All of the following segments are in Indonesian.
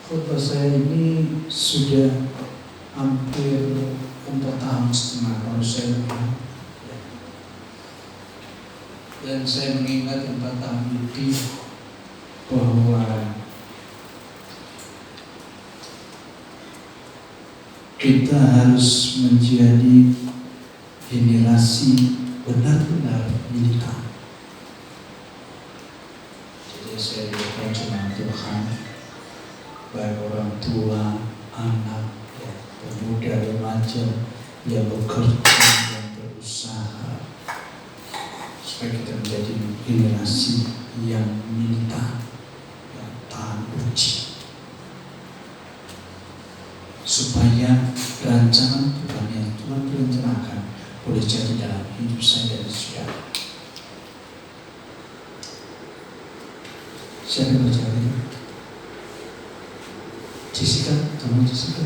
Khotbah saya ini sudah hampir 4,5 tahun kalau saya bilang. Dan saya mengingat 4 tahun lebih bahwa kita harus menjadi generasi benar-benar militan. Jadi saya doakan cuma Tuhan, baik orang tua, anak, pemuda, remaja yang bekerja dan berusaha, supaya kita menjadi generasi yang militan, yang tahan uji, supaya rancangan Tuhan yang Tuhan rencanakan boleh jadi dalam hidup saya dan saudara. Siapa yang baca ini? Jessica, kamu Jessica.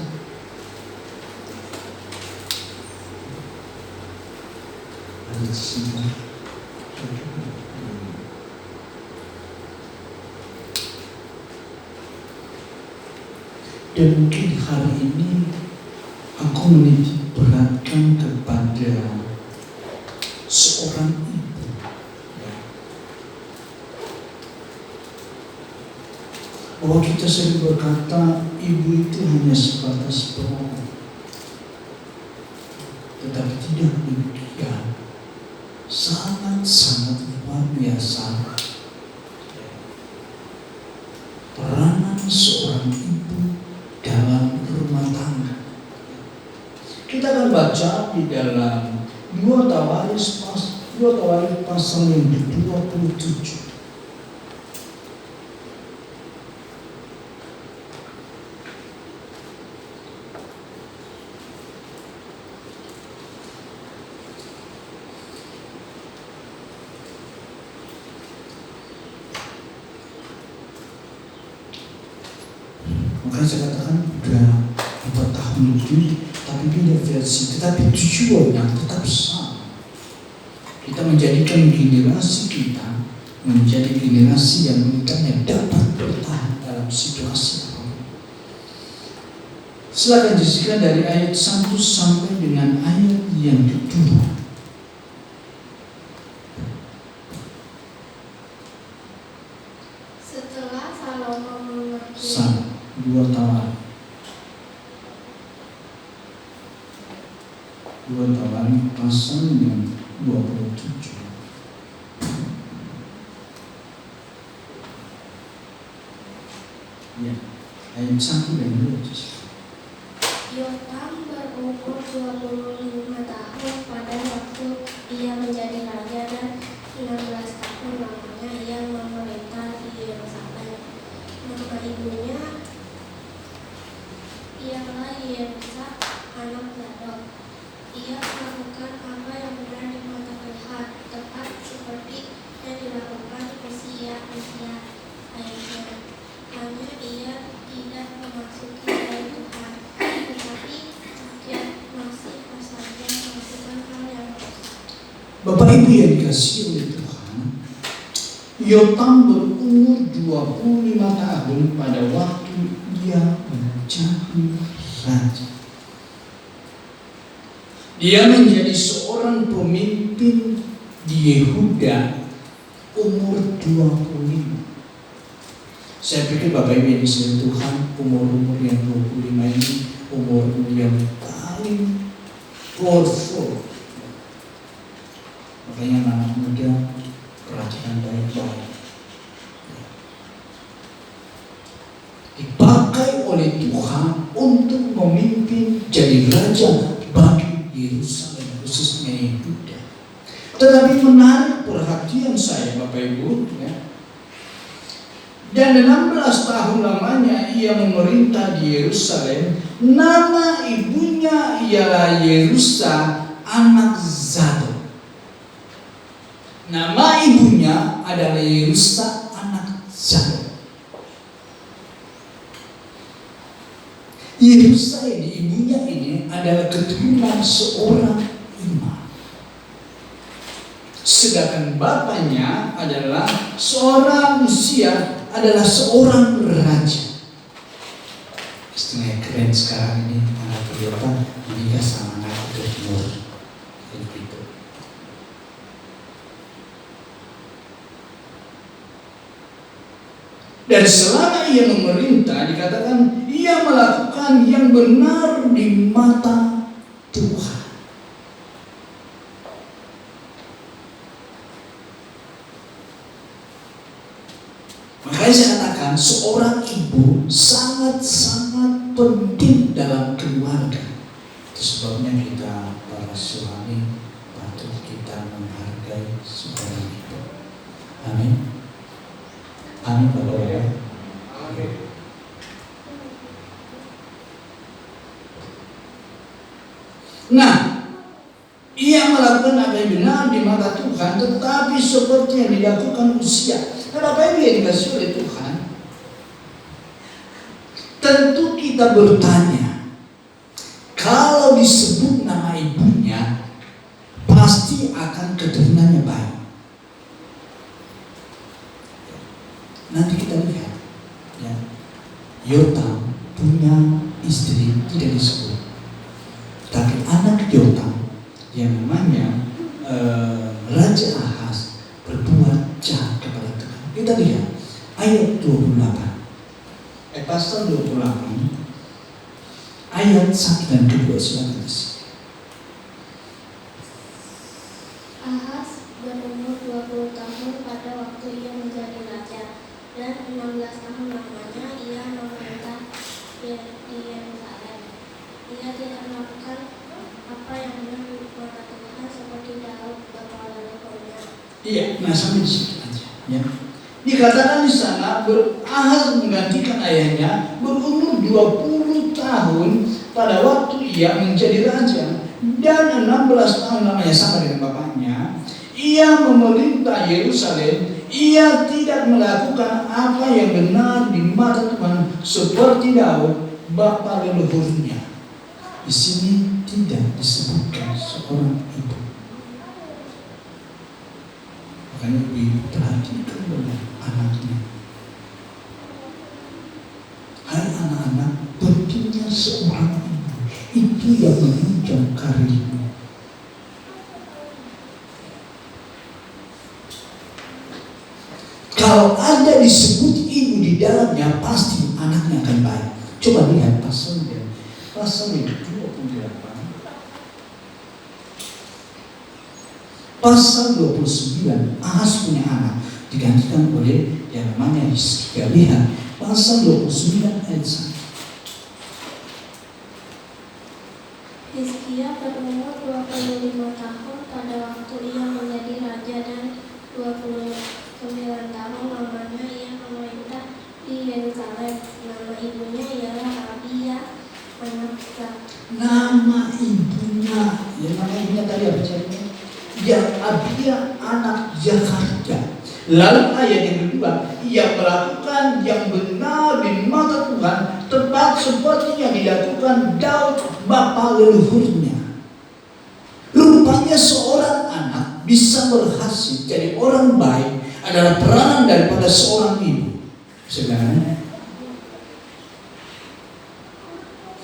Ada Jessica. Dan mungkin hari ini aku menitik beratkan kepada seorang ibu, bahwa kita sering berkata ibu itu hanya sebatas bohong, tetapi tidak demikian. Sangat-sangat luar biasa peranan seorang ibu dalam rumah tangga. Kita akan baca di dalam 2 Tawaris pasal yang ke-27. Maka saya katakan udah 4 tahun lebih, tapi beda versi, tetapi tujuannya tetap sama. Kita menjadikan generasi kita menjadi generasi yang militannya dapat bertahan dalam situasi apapun. Silakan Jessica dari ayat 1 sampai dengan ayat yang kedua. Setelah Salomo mengerti 2 Tawaris pasal yang 27. Ya, ayat 1 dan 2. Yotam berumur 25 tahun pada waktu ia menjadi raja, dan 16 tahun lamanya ia memerintah di Yerusalem. Nama ibunya ialah Yehusa, anak Zadok. Ia melakukan apa yang benar di mata Tuhan, tepat seperti yang dilakukan Usia ayahnya. Hanya ia tidak memasuki dari Tuhan, tetapi rakyat masih saja melakukan hal yang dosa. Bapak Ibu yang dikasihi oleh Tuhan, Yotam berumur 25 tahun pada waktu ia menjadi raja. Dia menjadi seorang pemimpin di Yehuda umur 25. Saya pikir Bapak Ibu yang dikasihi Tuhan, umur yang 25 ini umur yang paling powerful. Makanya anak muda perhatikan baik-baik. Dipakai oleh Tuhan untuk memimpin jadi raja bagi Yerusalem, khususnya Yehuda. Tetapi menarik perhatian saya Bapak Ibu, ya. Dan 16 tahun lamanya ia memerintah di Yerusalem. Nama ibunya ialah Yehusa, anak Zadok. Nama ibunya adalah Yehusa, anak Zadok. Yehusa ini, ibunya ini adalah keturunan seorang imam. Sedangkan bapaknya adalah seorang Usia, adalah seorang raja. Setengah keren sekarang ini anak Priota menikah sama anak gubernur. Gitu. Dan selama ia memerintah, dikatakan ia melakukan yang benar di mata Tuhan. Makanya saya katakan seorang ibu sangat-sangat penting dalam keluarga. Itu sebabnya kita para suami patut kita menghargai seorang ibu. Amin. Amin Bapak-Bapak. Nah, ia melakukan apa yang benar di mata Tuhan, tetapi seperti yang dilakukan usia. Nah, Bapak Ibu yang dikasih oleh Tuhan, tentu kita bertanya, kalau disebut nama ibunya, pasti akan keturunannya baik. Nanti kita lihat, ya, Yotam punya istri tidak disebut, tapi anak Yotam yang namanya Raja Ahaz berbuat jahat kepada Tuhan. Kita lihat ayat 28, pasal 28, ayat 1 dan 2, silakan. Ahaz berumur 20 tahun pada waktu ia menjadi raja, dan 16 tahun lamanya ia memerintah di Yerusalem. Ia tidak melakukan apa yang benar di mata Tuhan seperti Daud bapa leluhurnya. Iya, nah sampai di situ aja. Ya. Dikatakan di sana Ahaz menggantikan ayahnya berumur 20 tahun pada waktu ia menjadi raja, dan 16 tahun lamanya sama dengan bapaknya. Ia memerintah Yerusalem. Ia tidak melakukan apa yang benar di mata Tuhan seperti Daud bapa leluhurnya. Di sini tidak disebutkan seorang ibu. Makanya ibu perhatikan benar anaknya. Hai anak-anak, pentingnya seorang ibu. Itu yang menunjang karirmu. Kalau ada disebut ibu di dalamnya, pasti anaknya akan baik. Coba lihat pasalnya. Pasal 28. Pasal 29, Ahaz punya anak, digantikan oleh yang namanya Hizkia. Lihat, pasal 29 ayat 1. Hizkia berumur 25 tahun pada waktu ia menjadi raja, dan 29 tahun lamanya ia memerintah di Yerusalem. Nama ibunya ialah Abia, anak Zak. Nama ibunya, ya nama ibunya tadi apa caranya? Ya Abia anak Zakaria. Lalu ayat yang kedua, ia melakukan yang benar di mata Tuhan, tepat seperti yang dilakukan Daud bapa leluhurnya. Rupanya seorang anak bisa berhasil jadi orang baik adalah peranan daripada seorang ibu. Sebenarnya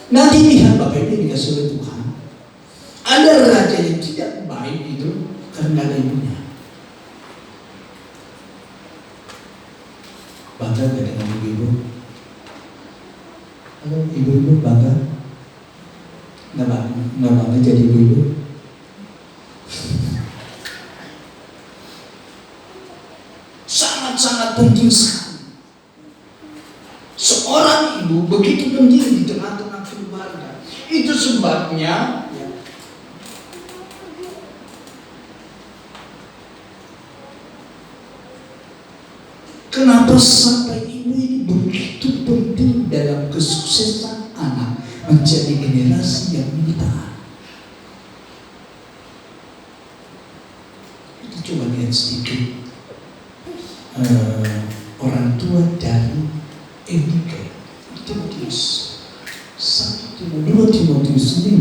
nanti lihat Bapak Ibu dikasih oleh Tuhan, ada raja yang tidak baik itu karena ada ibunya. Bangga gak dengan ibu-ibu? Halo ibu-ibu, bangga? Nggak bangga jadi ibu-ibu? Sangat-sangat penting sekali. Seorang ibu begitu penting di tengah-tengah keluarga. Itu sebabnya kenapa sampai ibu ini begitu penting dalam kesuksesan anak menjadi generasi yang taat. Kita coba lihat sedikit orang tua dari Abigail. Timotius 1, 2 Timotius 5.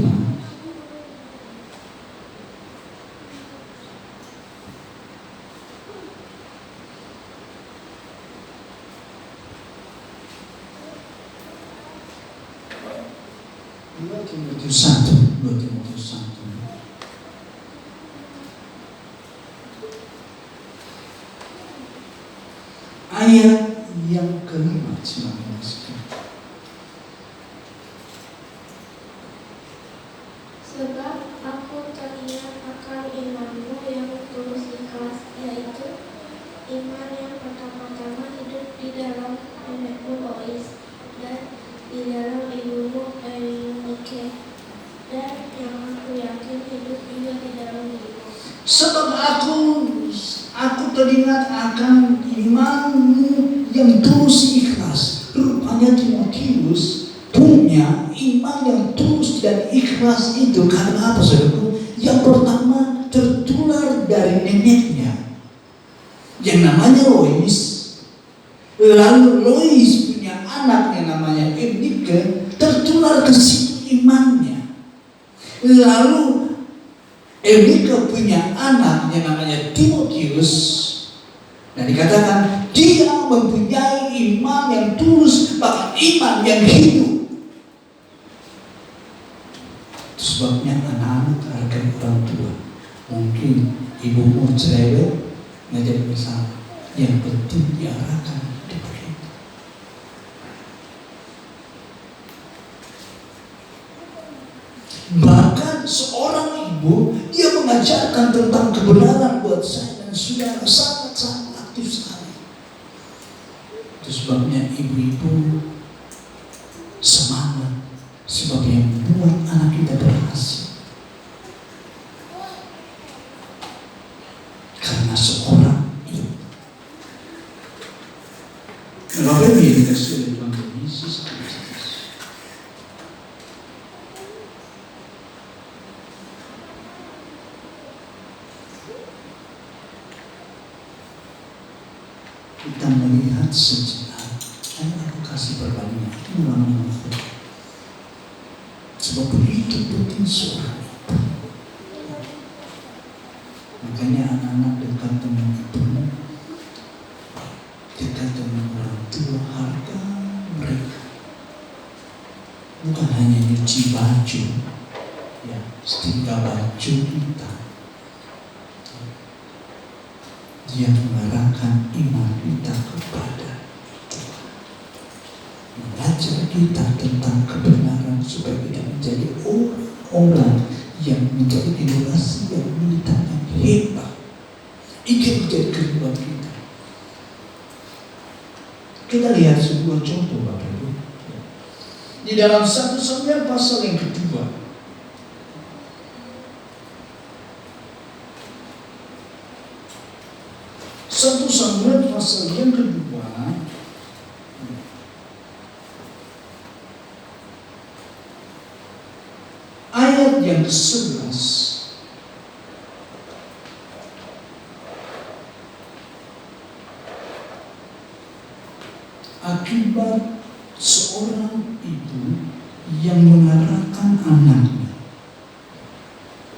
2 Timotius 1. Ayat yang kelima, silakan masukkan. Sebab aku teringat akan imanmu yang tulus ikhlas, yaitu iman yang pertama-tama hidup di dalam nenekmu Lois dan di dalam ibumu Eunike, dan yang aku yakin hidup juga di dalam dirimu. Sebab aku teringat akan imanmu yang tulus ikhlas. Rupanya Timotius punya iman yang tulus dan ikhlas itu karena apa, saudaraku? Yang pertama, tertular dari neneknya yang namanya Lois. Lalu Lois punya anak yang namanya Eunike, tertular ke situ imannya. Lalu Eunike punya anak yang namanya Timotius, dan dikatakan dia mempunyai iman yang tulus, bahkan iman yang hidup. Itu sebabnya anak-anak hargai orang tua. Mungkin ibumu cerewet, nggak jadi masalah. Yang penting diarahkan hidup kita. Bahkan seorang ibu, dia mengajarkan tentang kebenaran buat saya dan saudara, sangat-sangat aktif sekali. Itu sebabnya ibu-ibu semangat, sebab yang membuat anak kita berhasil karena seorang ibu. Bapak Ibu yang dikasihi oleh Tuhan Yesus Kristus, kita melihat sejenak, aku kasih perbandingan itu memang sebab begitu penting seorang ibu. Makanya anak-anak dekat dengan ibumu, dekat dengan orang tua, harga mereka. Bukan hanya nyuci baju, ya, setrika baju kita. Dia mengarahkan iman kita kepada Tuhan, mengajar kita tentang kebenaran supaya kita menjadi orang yang menjadi generasi yang militan yang hebat. Ingin menjadi kehidupan kita. Kita lihat sebuah contoh, Bapak Ibu. Di dalam 1 Samuel pasal yang kedua, 1 Samuel pasal yang kedua, ayat yang ke-11. Akibat seorang ibu yang mengarahkan anaknya.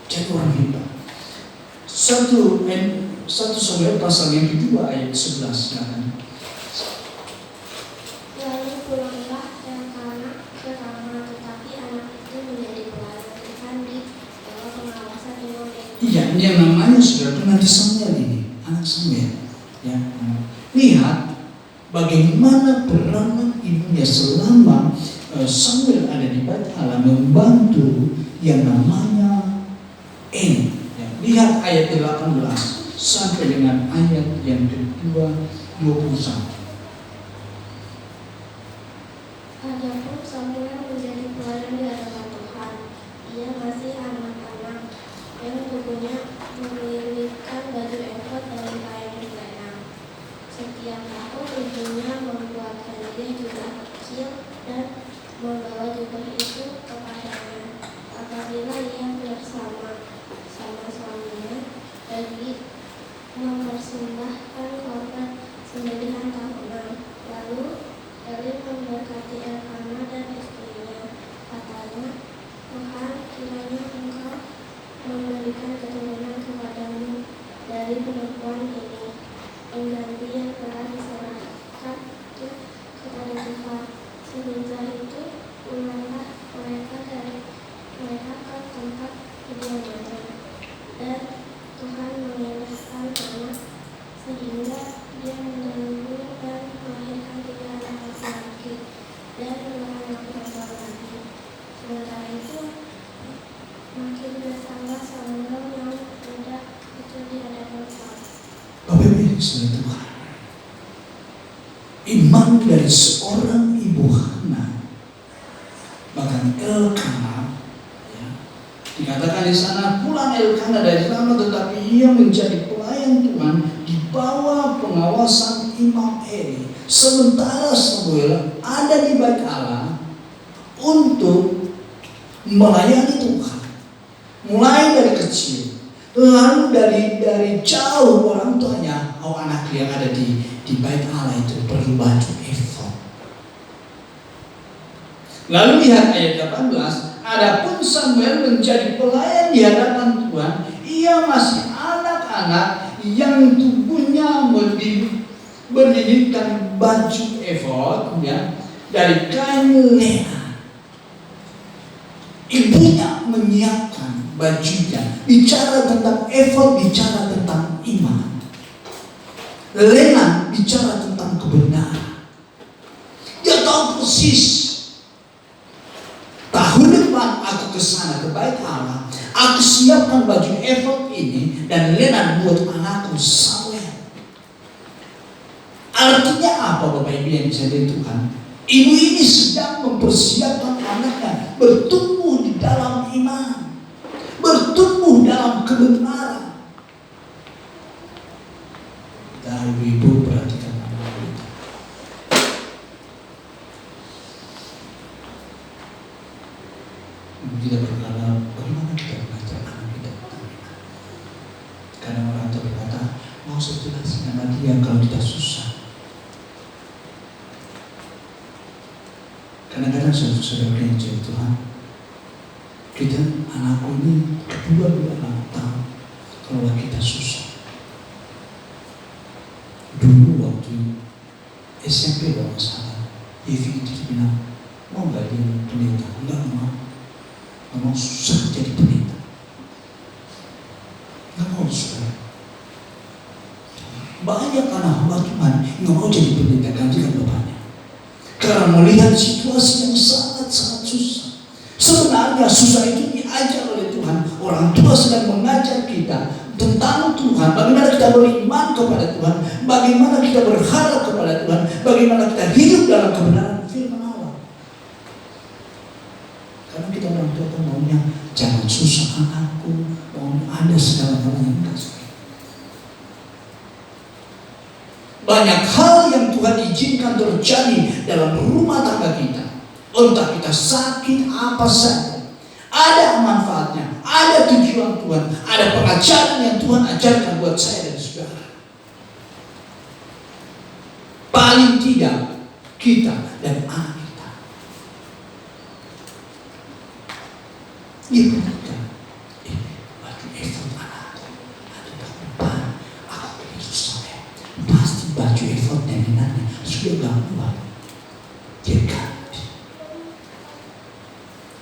Jadi orang hebat. 1 Samuel pasal yang kedua ayat 11, silakan. Lalu pulanglah Elkana ke Rama, tetapi anak itu menjadi pelayan Tuhan di bawah pengawasan ibunya. Iya, ini yang namanya saudara nanti Samuel ini, anak Samuel. Ya, lihat bagaimana peranan ibunya selama Samuel ada di Bathala membantu yang namanya Eli. Ya, lihat ayat 18 sampai dengan ayat yang kedua 21. Adapun Samuel menjadi pelayan di hadapan Tuhan. Ia masih anak-anak yang tubuhnya memilihkan baju efod dari kain lenan. Setiap tahun ibunya membuatkan dia jubah kecil dan membawa jubah itu kepadanya apabila ia bersama suaminya bagi mempersembahkan korban sembelihan tahunan. Lalu Eli memberkati Elkana dan istrinya. Katanya, Tuhan, kiranya Engkau memberikan keturunan kepadamu dari perempuan ini, pengganti yang telah diserahkan kepada Tuhan. Semenjak itu, pulanglah mereka dari Bapak saudara Tuhan, iman dari seorang ibu Hana, bahkan Elkana, ya, dikatakan di sana pulang Elkana dari sana, tetapi ia menjadi pelayan Tuhan di bawah pengawasan Imam Eli. Sementara Samuel ada di bait Allah untuk melayani Tuhan, mulai dari kecil, lalu dari jauh orang tuanya, anak yang ada di bait Allah itu perlu baju efod. Lalu lihat ayat 18, adapun Samuel menjadi pelayan di hadapan Tuhan, ia masih anak-anak yang tubuhnya berdirikan baju efod, ya, dari kain lea. Ibunya menyiapkan bajunya. Bicara tentang efod, bicara tentang iman. Lena bicara tentang kebenaran. Dia tahu persis, tahun depan aku ke sana ke bait Allah, aku siapkan baju efod ini dan lena buat anakku Samuel. Artinya apa Bapak Ibu yang bisa ditentukan? Ibu ini sedang mempersiapkan anaknya bertumbuh di dalam iman, bertumbuh dalam kebenaran. Ibu perhatikan anak kita. Kita berkata, bagaimana kita mengajar anak kita tentang iman? Karena orang tua berkata, mau saya jelasin sama dia kalau kita susah. Kadang-kadang saudara-saudara yang jadi Tuhan, kita anakku ini kedua-dua anak tahu kalau kita susah. Dulu waktu SMP kalau nggak salah, Evi itu bilang, mau nggak jadi pendeta? Enggak mau susah jadi pendeta. Nggak mau susah. Banyak anak hamba Tuhan nggak mau jadi pendeta, gantikan bapaknya. Karena melihat situasi yang sangat-sangat susah. Sebenarnya susah itu diajar oleh Tuhan. Orang tua sedang mengajar kita tentang Tuhan, bagaimana kita beriman kepada Tuhan, bagaimana kita berharap kepada Tuhan, bagaimana kita hidup dalam kebenaran firman Allah. Karena kita orang tua kan maunya jangan susah anakku, maunya ada segala hal yang kasih. Banyak hal yang Tuhan izinkan terjadi dalam rumah tangga kita. Entah kita sakit apa saja, ada manfaatnya, ada tujuan Tuhan, ada pengajaran yang Tuhan ajarkan buat saya dan saudara. Paling tidak kita dan anak kita. Dia berkata, baju efod anakku, nanti tahun depan aku ke Yerusalem, pasti baju efod dan neneknya sudah gak buat. Dia ganti.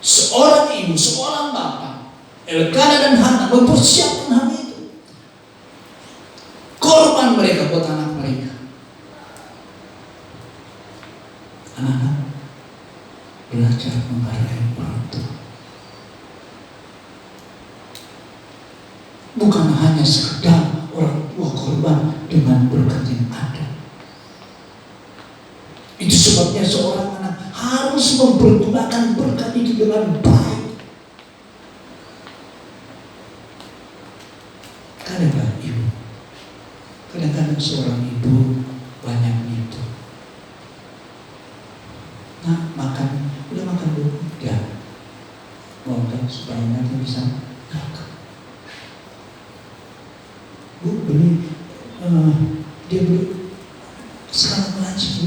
Seorang ibu, seorang bapak, Elkana dan Hana mempersiapkan hal itu. Korban mereka buat anak mereka. Anak-anak belajar menghargai orang tua. Bukan hanya sekedar orang tua korban dengan berkat yang ada. Itu sebabnya seorang anak harus mempergunakan berkat itu dengan baik. Kadang-kadang seorang ibu banyak itu. Nah, udah makan dulu? Ya. Mau enggak supaya nanti bisa makan. Bu, dia beli sekarang lunch bu,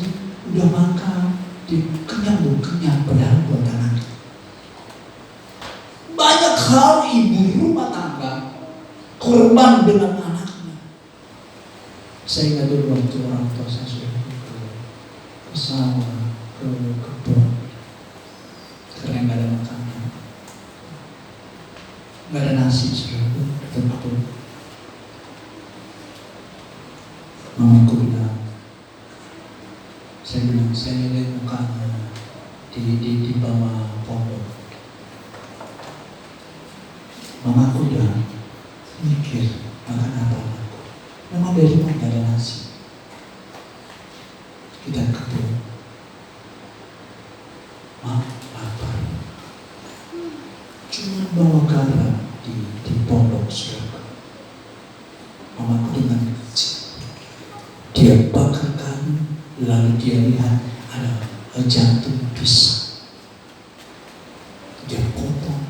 udah makan, dia kenyang bu, kenyang padahal buat anak. Banyak hal ibu rumah tangga korban dengan anaknya. Saya ingat dulu waktu orang tua saya sudah ke sawah, ke kebun, karena nggak ada makanan, nggak ada nasi, sudah betul. Mamaku bilang, saya lihat mukanya di bawah pondok. Mamaku udah mikir makan apa anakku. Memang dari rumah nggak ada nasi. lapar. Cuma bawa garam di pondok surga. Mamaku dengan kecil. Dia bakar kayu, lalu dia lihat ada jantung pisang. Dia potong,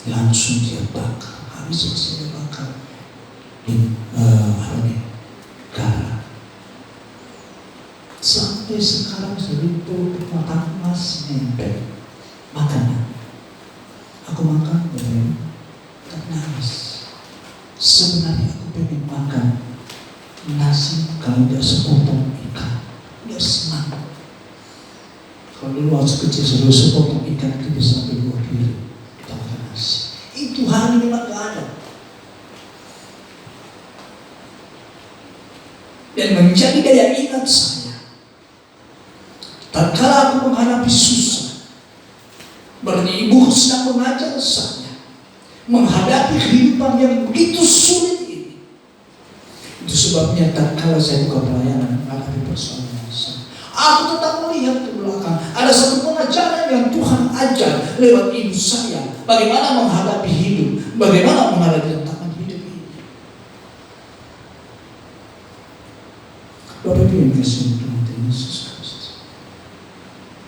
langsung dia bakar. Habis itu dia bakar di garam. Sampai sekarang seribu makanan masih nempel makanan. Aku makan tak nangis. Sebenarnya aku pengen makan nasi kalau tidak sepotong ikan, tidak senang. Kalau dulu waktu kecil sebelum sepotong ikan itu bisa sampai 2 piring kita makan nasi. Itu hari memang gak ada. Dan menjadi daya ingat saya. Tatkala aku menghadapi susah, berarti ibu sedang mengajar saya menghadapi kehidupan yang begitu sulit ini. Itu sebabnya tatkala saya buka pelayanan menghadapi persoalan saya, aku tetap melihat ke belakang. Ada satu pengajaran yang Tuhan ajar lewat ibu saya, bagaimana menghadapi hidup, bagaimana menghadapi tantangan hidup ini. Bapak Ibu yang kasih Tuhan Yesus Kristus,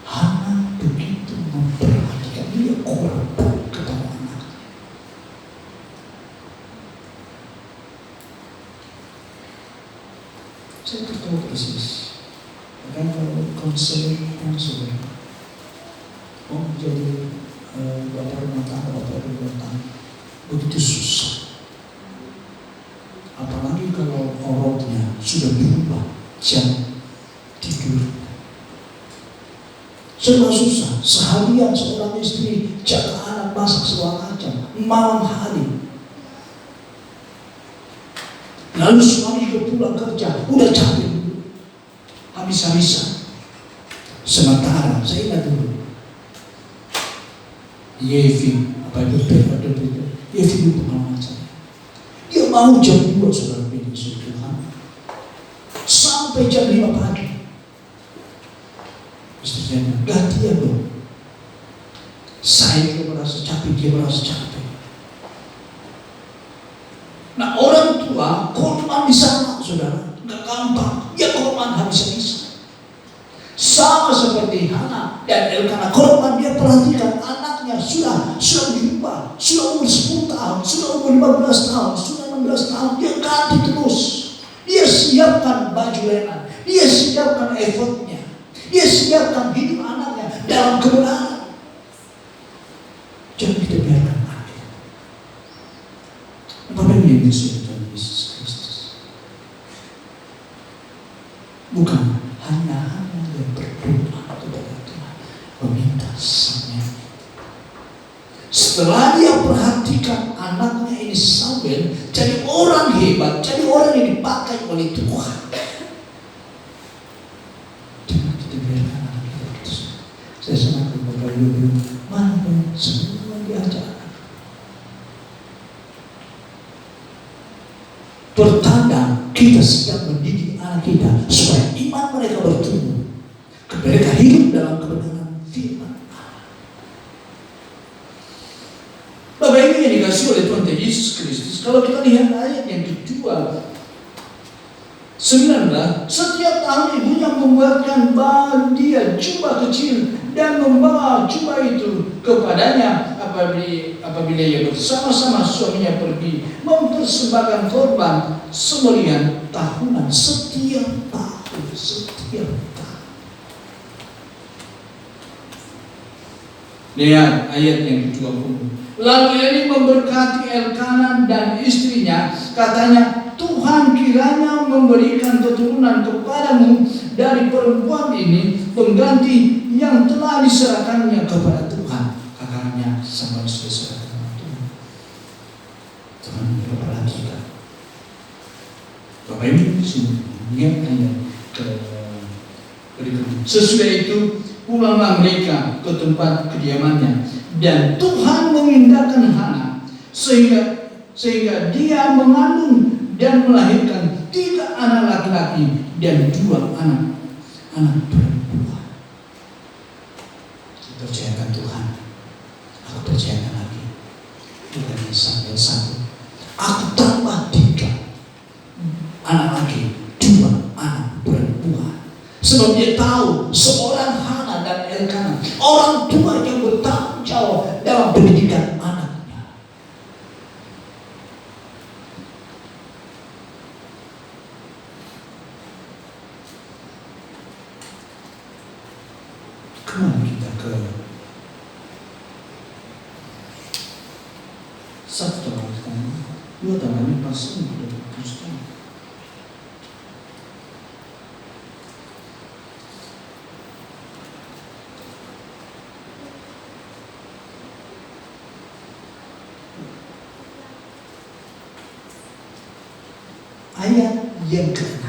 Hana begitu memperhatikan, dia korban kepada anaknya. Saya tahu persis. Karena konseling mau menjadi bapak rumah tangga begitu susah. Apalagi kalau orangnya sudah berubah jam tidur. Serba susah. Seharian seorang istri jaga anak, masak segala macam, malam hari. Lalu suami juga pulang kerja, udah capek dulu, habis-habisan. Sementara saya ingat dulu, Yevi, Yevi itu pengalaman saya. Dia mau jam 2 saudara pilih Tuhan, sampai jam 5 pagi. Istri saya gantian dong. Saya juga merasa capek, dia merasa capek. Nah, orang tua korban di sana, saudara, nggak gampang. Dia korban habis-habisan. Sama seperti Hana dan Elkana, korban dia perhatikan anaknya sudah berubah, sudah umur 10 tahun, sudah umur 15 tahun, sudah 16 tahun, dia ganti terus. Dia siapkan baju lena, dia siapkan effortnya, dia siapkan hidup anaknya dalam kebenaran. Jangan kita biarkan akhir. Bapak yang Yesus Kristus bukan hanya yang berdoa kepada Tuhan, meminta Samuel. Setelah dia perhatikan anaknya ini Samuel jadi orang hebat, jadi orang yang dipakai oleh Tuhan. Jangan kita biarkan anak kita terus. Saya sangat Bapak Ibu, mana semua diajar. Pertanda kita sedang mendidik anak kita supaya iman mereka bertumbuh, mereka hidup dalam kebenaran firman Allah. Bapak Ibu yang dikasih oleh Tuhan Yesus Kristus, kalau kita lihat ayat yang kedua 19, setiap tahun ibunya membuatkan dia jubah kecil dan membawa jubah itu kepadanya apabila ia bersama-sama suaminya pergi mempersembahkan korban sembelihan tahunan setiap tahun. Lihat ayat yang ke-20. Lalu Eli memberkati Elkana dan istrinya, katanya, Tuhan kiranya memberikan keturunan kepadamu dari perempuan ini pengganti yang telah diserahkannya kepada Tuhan. Kakaknya sama diserahkan kepada Tuhan. Tuhan memperhatikan. Bapak Ibu di sini lihat ayat berikutnya. Sesudah itu pulanglah mereka ke tempat kediamannya, dan Tuhan memindahkan Hana sehingga dia mengandung dan melahirkan 3 anak laki-laki dan 2 anak perempuan. Percayakan Tuhan. Aku percayakan lagi. Bukan sampai 1. Aku tambah 3 anak lagi, 2 anak perempuan. Sebab dia tahu seorang Hana dan Elkana, orang tua yang bertanggung jawab dalam pendidikan anaknya. Kemana kita ke 1 tahun, 2 tahun ini pasti sudah terus. Ayat yang ke-6.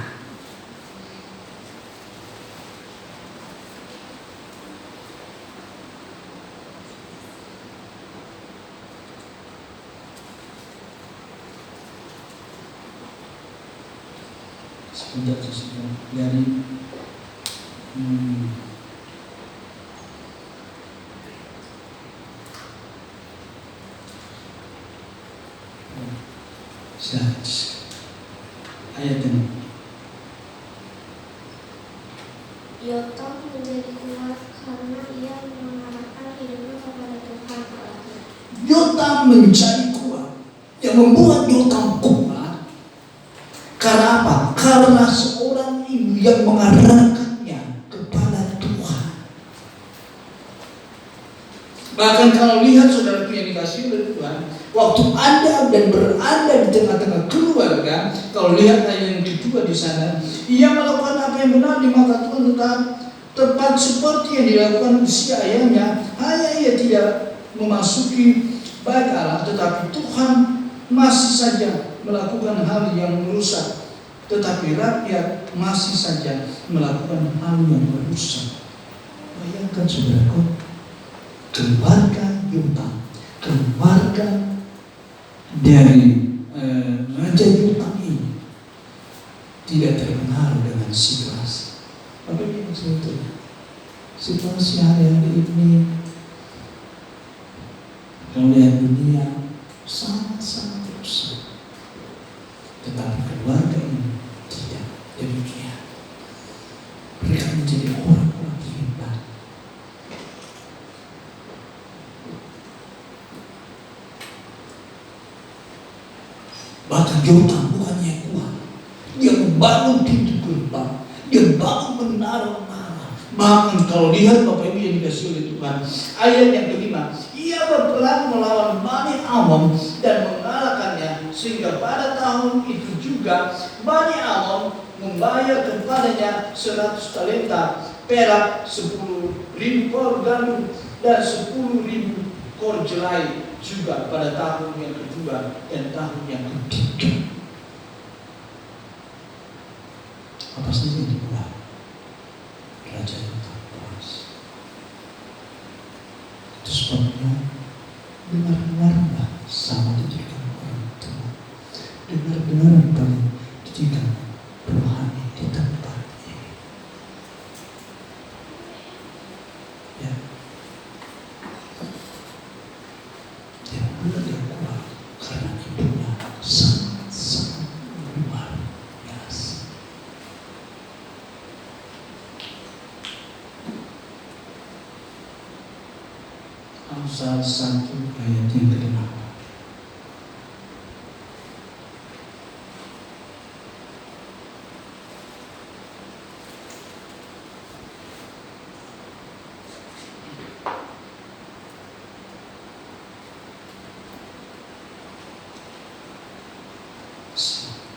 Sebentar dari ayat ini. Yotam menjadi kuat karena ia mengarahkan hidupnya kepada Tuhan Allahnya. Yotam menjadi kuat. Yang membuat Yotam kuat karena apa? Karena seorang ibu yang mengarahkannya kepada Tuhan. Bahkan kalau lihat saudara yang dikasih oleh Tuhan, waktu Anda dan berada di tengah-tengah keluarga, kalau lihat ayat yang kedua di sana, ia melakukan apa yang benar di mata Tuhan, tepat seperti yang dilakukan usia ayahnya. Hanya ia tidak memasuki bait Allah, tetapi Tuhan masih saja melakukan hal yang merusak, tetapi rakyat masih saja melakukan hal yang merusak. Bayangkan saudaraku, keluarga Yotam, keluarga dari Raja Yotam ini tidak terpengaruh dengan situasi. Apa yang sebetulnya? Situasi hari-hari ini, kemudian dunia sangat-sangat rusak. Tetapi keluarga ini tidak demikian. Mereka menjadi orang-orang hebat. Bahkan Yotam bukannya kuat, dia membangun pintu gerbang, dia bangun menara-menara. Bahkan kalau lihat Bapak Ibu yang dikasih oleh Tuhan, ayat yang kelima, ia berperang melawan Bani Amon dan mengalahkannya, sehingga pada tahun itu juga Bani Amon membayar kepadanya 100 talenta perak, 10.000 kor gandum dan 10.000 kor jelai, juga pada tahun yang kedua dan tahun yang ketiga. Apa saja yang dibuat Raja Yotam puas. Itu sebabnya dengar-dengarlah sama didikan orang tua, dengar-dengaran paling didikan rohani di tempat ini. Ya. Dia kuat karena ibunya sangat-sangat luar biasa. Amsal 1 ayat yang ke-8.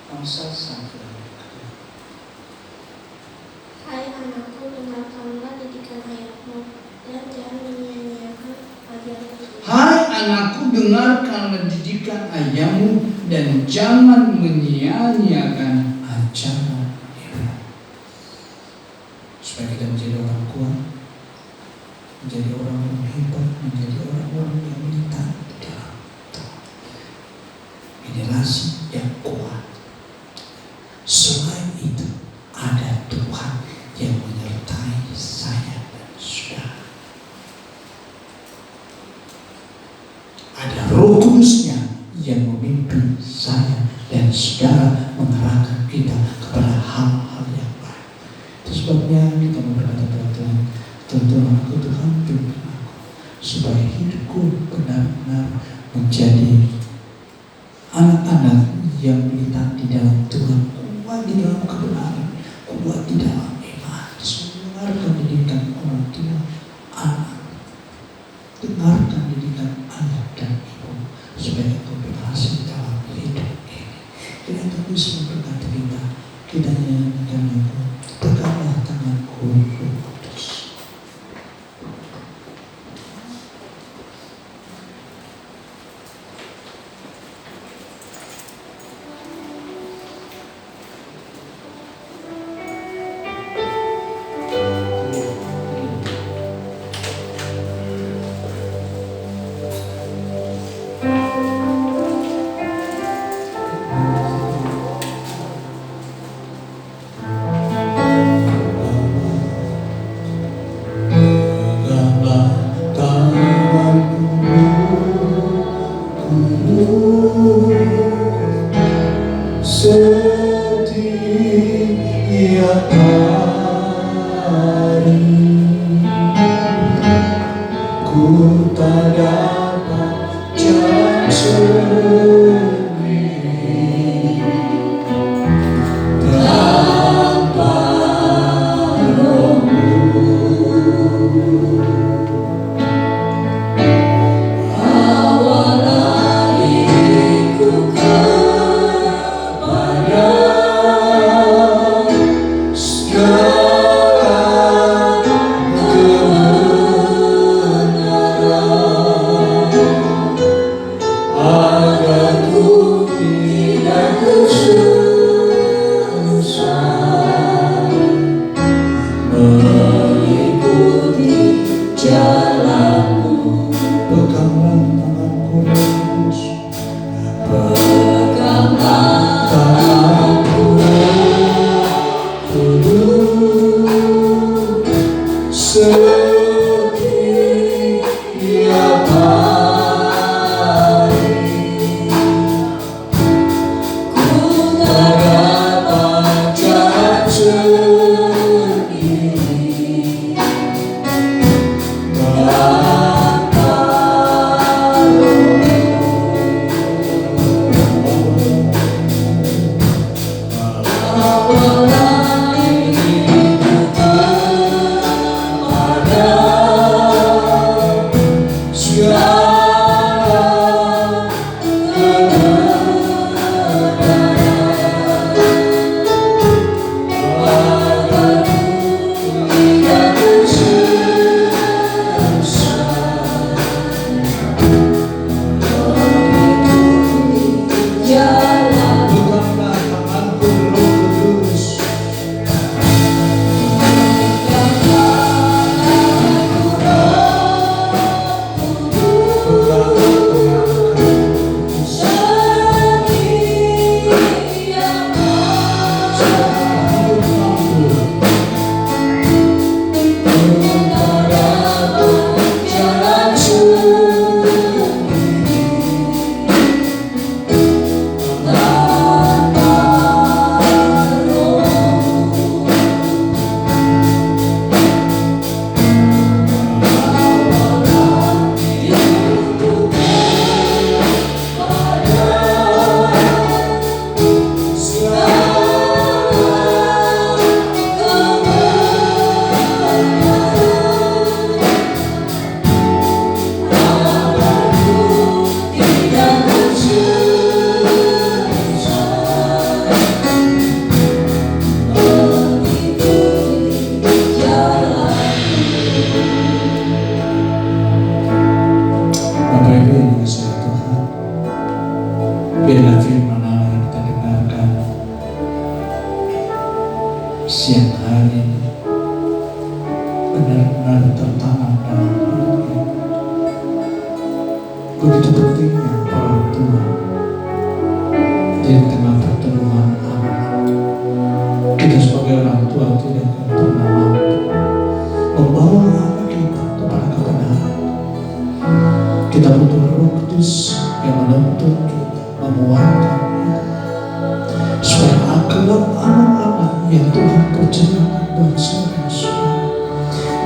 Amsal 1 ayat ke-8. Hai anakku, dengarkanlah didikan ayahmu dan jangan menyia-nyiakan ajaran ibumu. Hai anakku, dengarkanlah didikan ayahmu dan jangan menyia-nyiakan ajaran ibu. Supaya kita menjadi orang kuat, menjadi orang-orang hebat, menjadi orang-orang yang militan dalam Tuhan. Generasi yang kuat. Selain itu, ada Tuhan yang menyertai saya dan saudara. supaya hidupku benar-benar menjadi anak-anak yang militan di dalam Tuhan, kuat di dalam kebenaran, kuat di dalam iman. Dengarkan didikan orang tua, anak, dengarkan didikan ayah dan ibu, supaya engkau berhasil dalam hidup ini. Kiranya Tuhan Yesus memberkati kita. Kita nyanyikan lagu Peganglah Tanganku, Roh Kudus. Setiap hari ku tak dapat jalan sendiri tanpa Roh-Mu. Awal lariku kepada segala kebenaran, agar ku tidak tersesat, mengikuti jalan-Mu. Peganglah tanganku, Roh Kudus. Peganglah tanganku, Roh Kudus. Setiap hari ku tak dapat jalan sendiri tanpa awal lariku kepada segala kebenaran, agar ku tidak tersesat, mengikuti jalan. Peganglah tanganku, Roh Kudus. Bapak Ibu yang dikasihi Tuhan, biarlah firman Allah yang kita dengarkan siang hari ini benar-benar tertanam dalam hidup kita. Begitu pentingnya orang tua di tengah pertemuan anak. Kita sebagai orang tua tidak akan pernah mampu membawa anak kita kepada kebenaran. Kita butuh Roh Kudus yang menuntun kita, menguatkan kita, supaya kelak anak-anak yang Tuhan percayakan buat saudara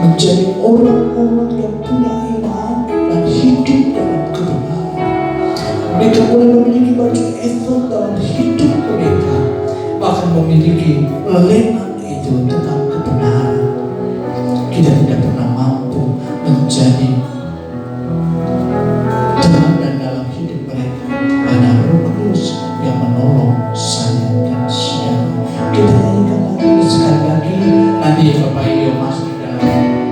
menjadi orang-orang yang punya iman hidup dalam kebenaran. Mereka boleh memiliki baju efod dalam hidup mereka, bahkan memiliki leman itu tentang kebenaran. Kita tidak pernah mampu menjadi teladan dalam hidup mereka. Hanya Roh Kudus yang menolong saya dan siapa. Kita nyanyikan lagi sekali lagi. Nanti Bapak Ibu masuk dalam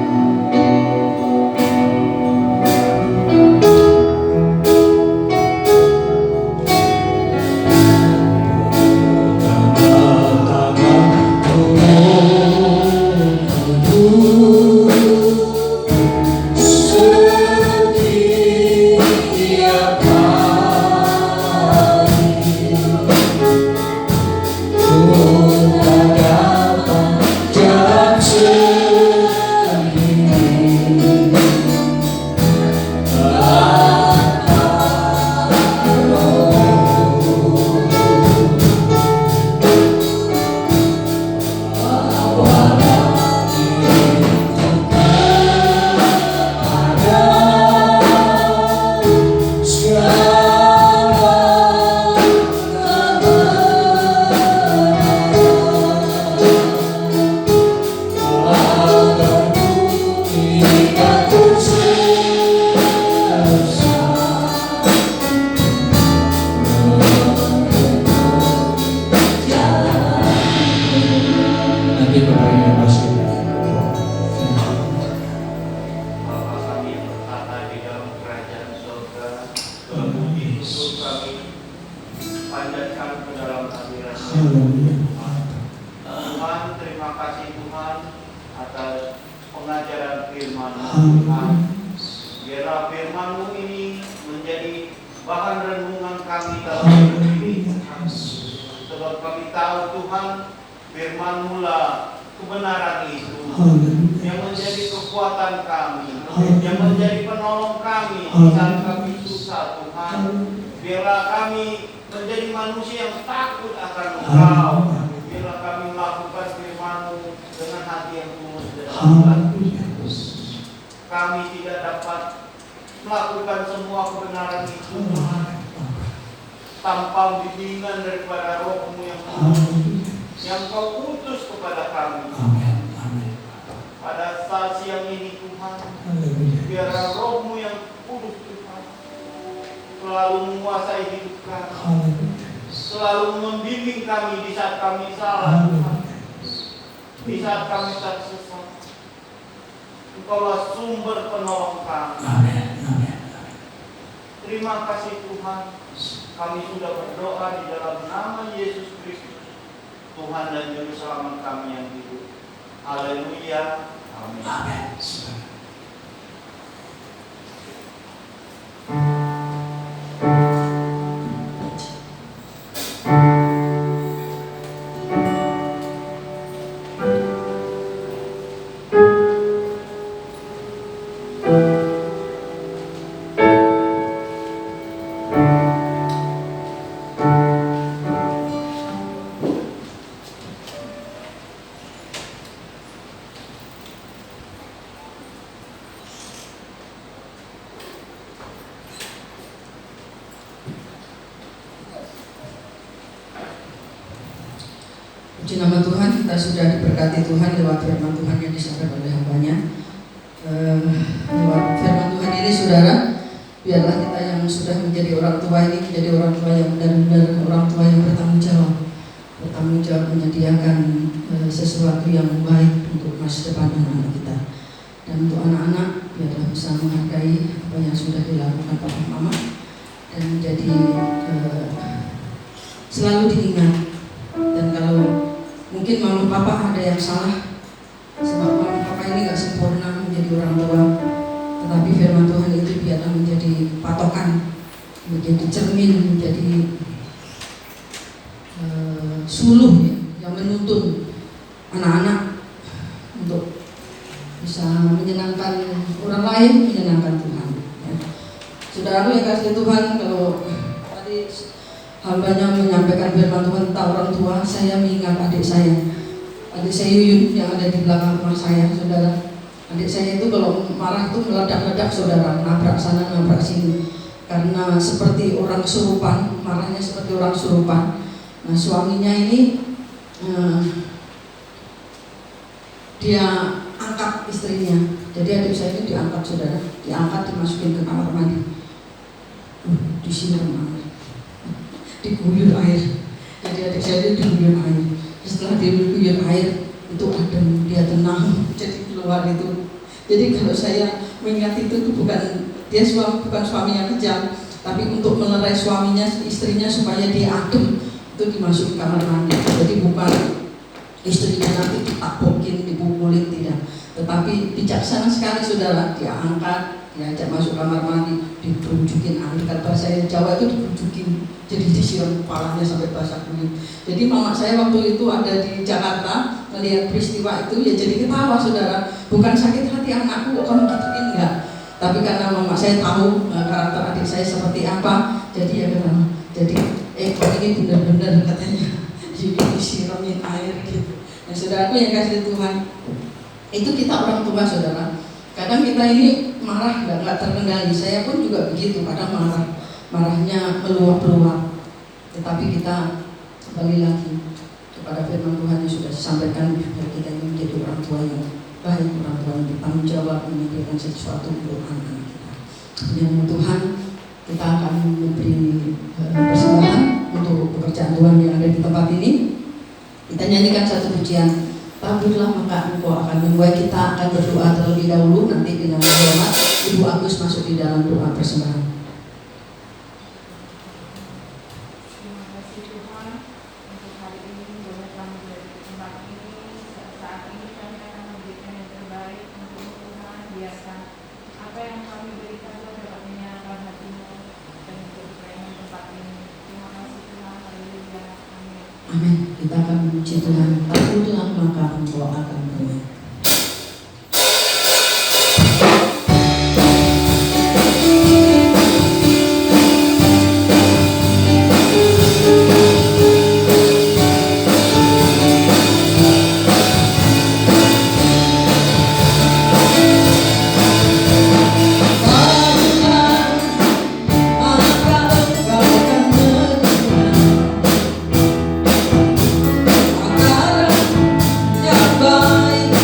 Puji nama Tuhan, kita sudah diberkati Tuhan lewat firman Tuhan yang disampaikan oleh hambanya. Lewat firman Tuhan ini saudara, biarlah kita yang sudah menjadi orang tua ini menjadi orang tua yang benar-benar orang tua yang bertanggung jawab menyediakan sesuatu yang baik untuk masa depan anak-anak kita. Dan untuk anak-anak biarlah bisa menghargai apa yang sudah dilakukan papa mama dan menjadi selalu diingat. Dan kalau mungkin mama papa ada yang salah, sebab mama papa ini gak sempurna menjadi orang tua, tetapi firman Tuhan itu biarlah menjadi patokan, menjadi cermin, menjadi suluh yang menuntun anak-anak untuk bisa menyenangkan orang lain, menyenangkan Tuhan. Saudaraku yang kasih Tuhan, kalau tadi hambanya menyampaikan firman Tuhan tentang orang tua, saya mengingat adik saya Yuyun yang ada di belakang rumah saya, saudara. Adik saya itu kalau marah itu meledak-ledak saudara, nabrak sana nabrak sini, karena seperti orang kesurupan, marahnya seperti orang kesurupan. Nah suaminya ini dia angkat istrinya, jadi adik saya ini diangkat saudara, diangkat dimasukin ke kamar mandi, disiram air, diguyur air. Jadi adik saya itu diguyur air. Setelah diguyur air itu adem, dia tenang, jadi keluar itu. Jadi kalau saya mengingat itu bukan bukan suami yang kejam, tapi untuk melerai suaminya, istrinya supaya dia adem, itu dimasukin kamar mandi. Jadi bukan istrinya nanti ditapokin, dipukulin, tidak, tetapi bijaksana sekali saudara, dia angkat, diajak masuk kamar mandi, dibujukin air. Kalau bahasa Jawa itu dibujukin, jadi disiram kepalanya sampai basah kulit. Jadi mama saya waktu itu ada di Jakarta melihat peristiwa itu, ya jadi ketawa saudara, bukan sakit hati anakku kok kamu gituin, enggak, tapi karena mama saya tahu karakter adik saya seperti apa, jadi ya ketawa. Jadi kok ini benar-benar katanya jadi disiramin air gitu. Nah saudaraku yang kasih Tuhan, itu kita orang tua saudara, kadang kita ini marah nggak terkendali. Saya pun juga begitu, kadang marahnya meluap-luap. Tetapi kita kembali lagi kepada firman Tuhan yang sudah disampaikan, biar kita ini menjadi orang tua yang baik, orang tua yang bertanggung jawab, menyediakan sesuatu untuk anak-anak kita. Dengan Tuhan kita akan memberi persembahan untuk pekerjaan Tuhan yang ada di tempat ini. Kita nyanyikan satu pujian, taburlah maka engkau akan membuat. Kita akan berdoa terlebih dahulu, nanti dengan hormat Ibu Agus masuk di dalam doa persembahan. Terima kasih Tuhan untuk hari ini, boleh kami berada di tempat ini. Saat ini kami akan memberikan yang terbaik untuk Tuhan. Biarkan apa yang kami berikan dapat menyenangkan hati-Mu dan untuk kekayaan tempat ini. Terima kasih Tuhan, haleluya, amin. Amin. Kita akan memuji Tuhan. Taburlah maka engkau akan berbuat. Baik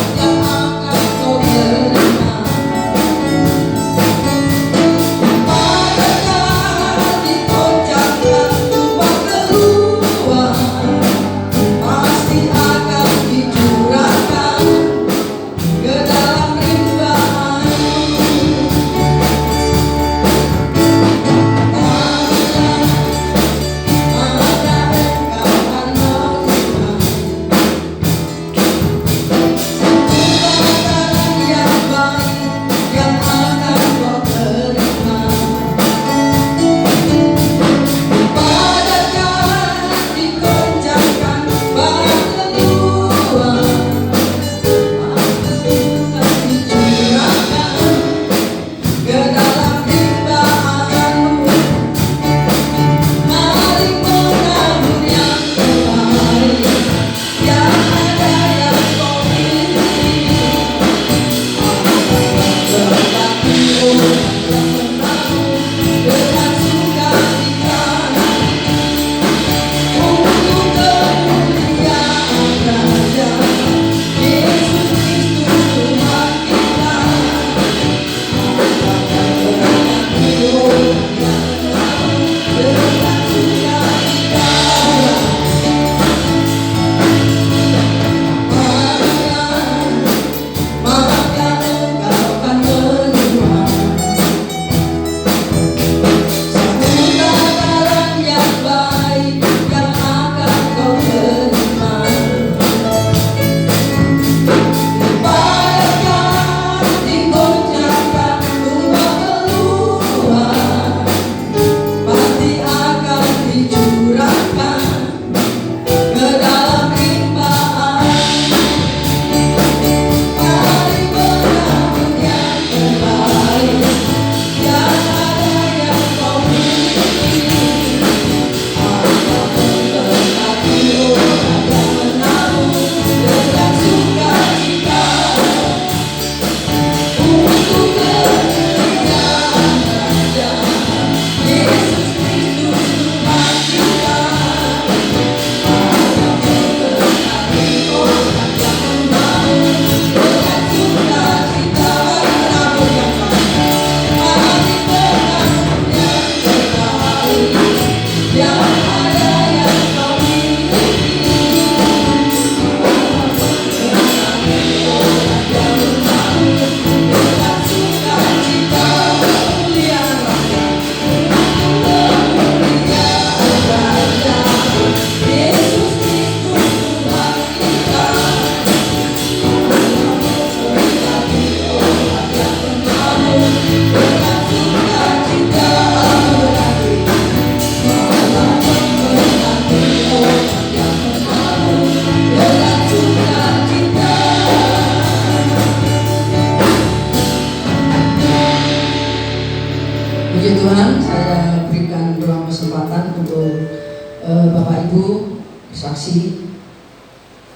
Puji Tuhan, saya berikan ruang kesempatan untuk Bapak Ibu bersaksi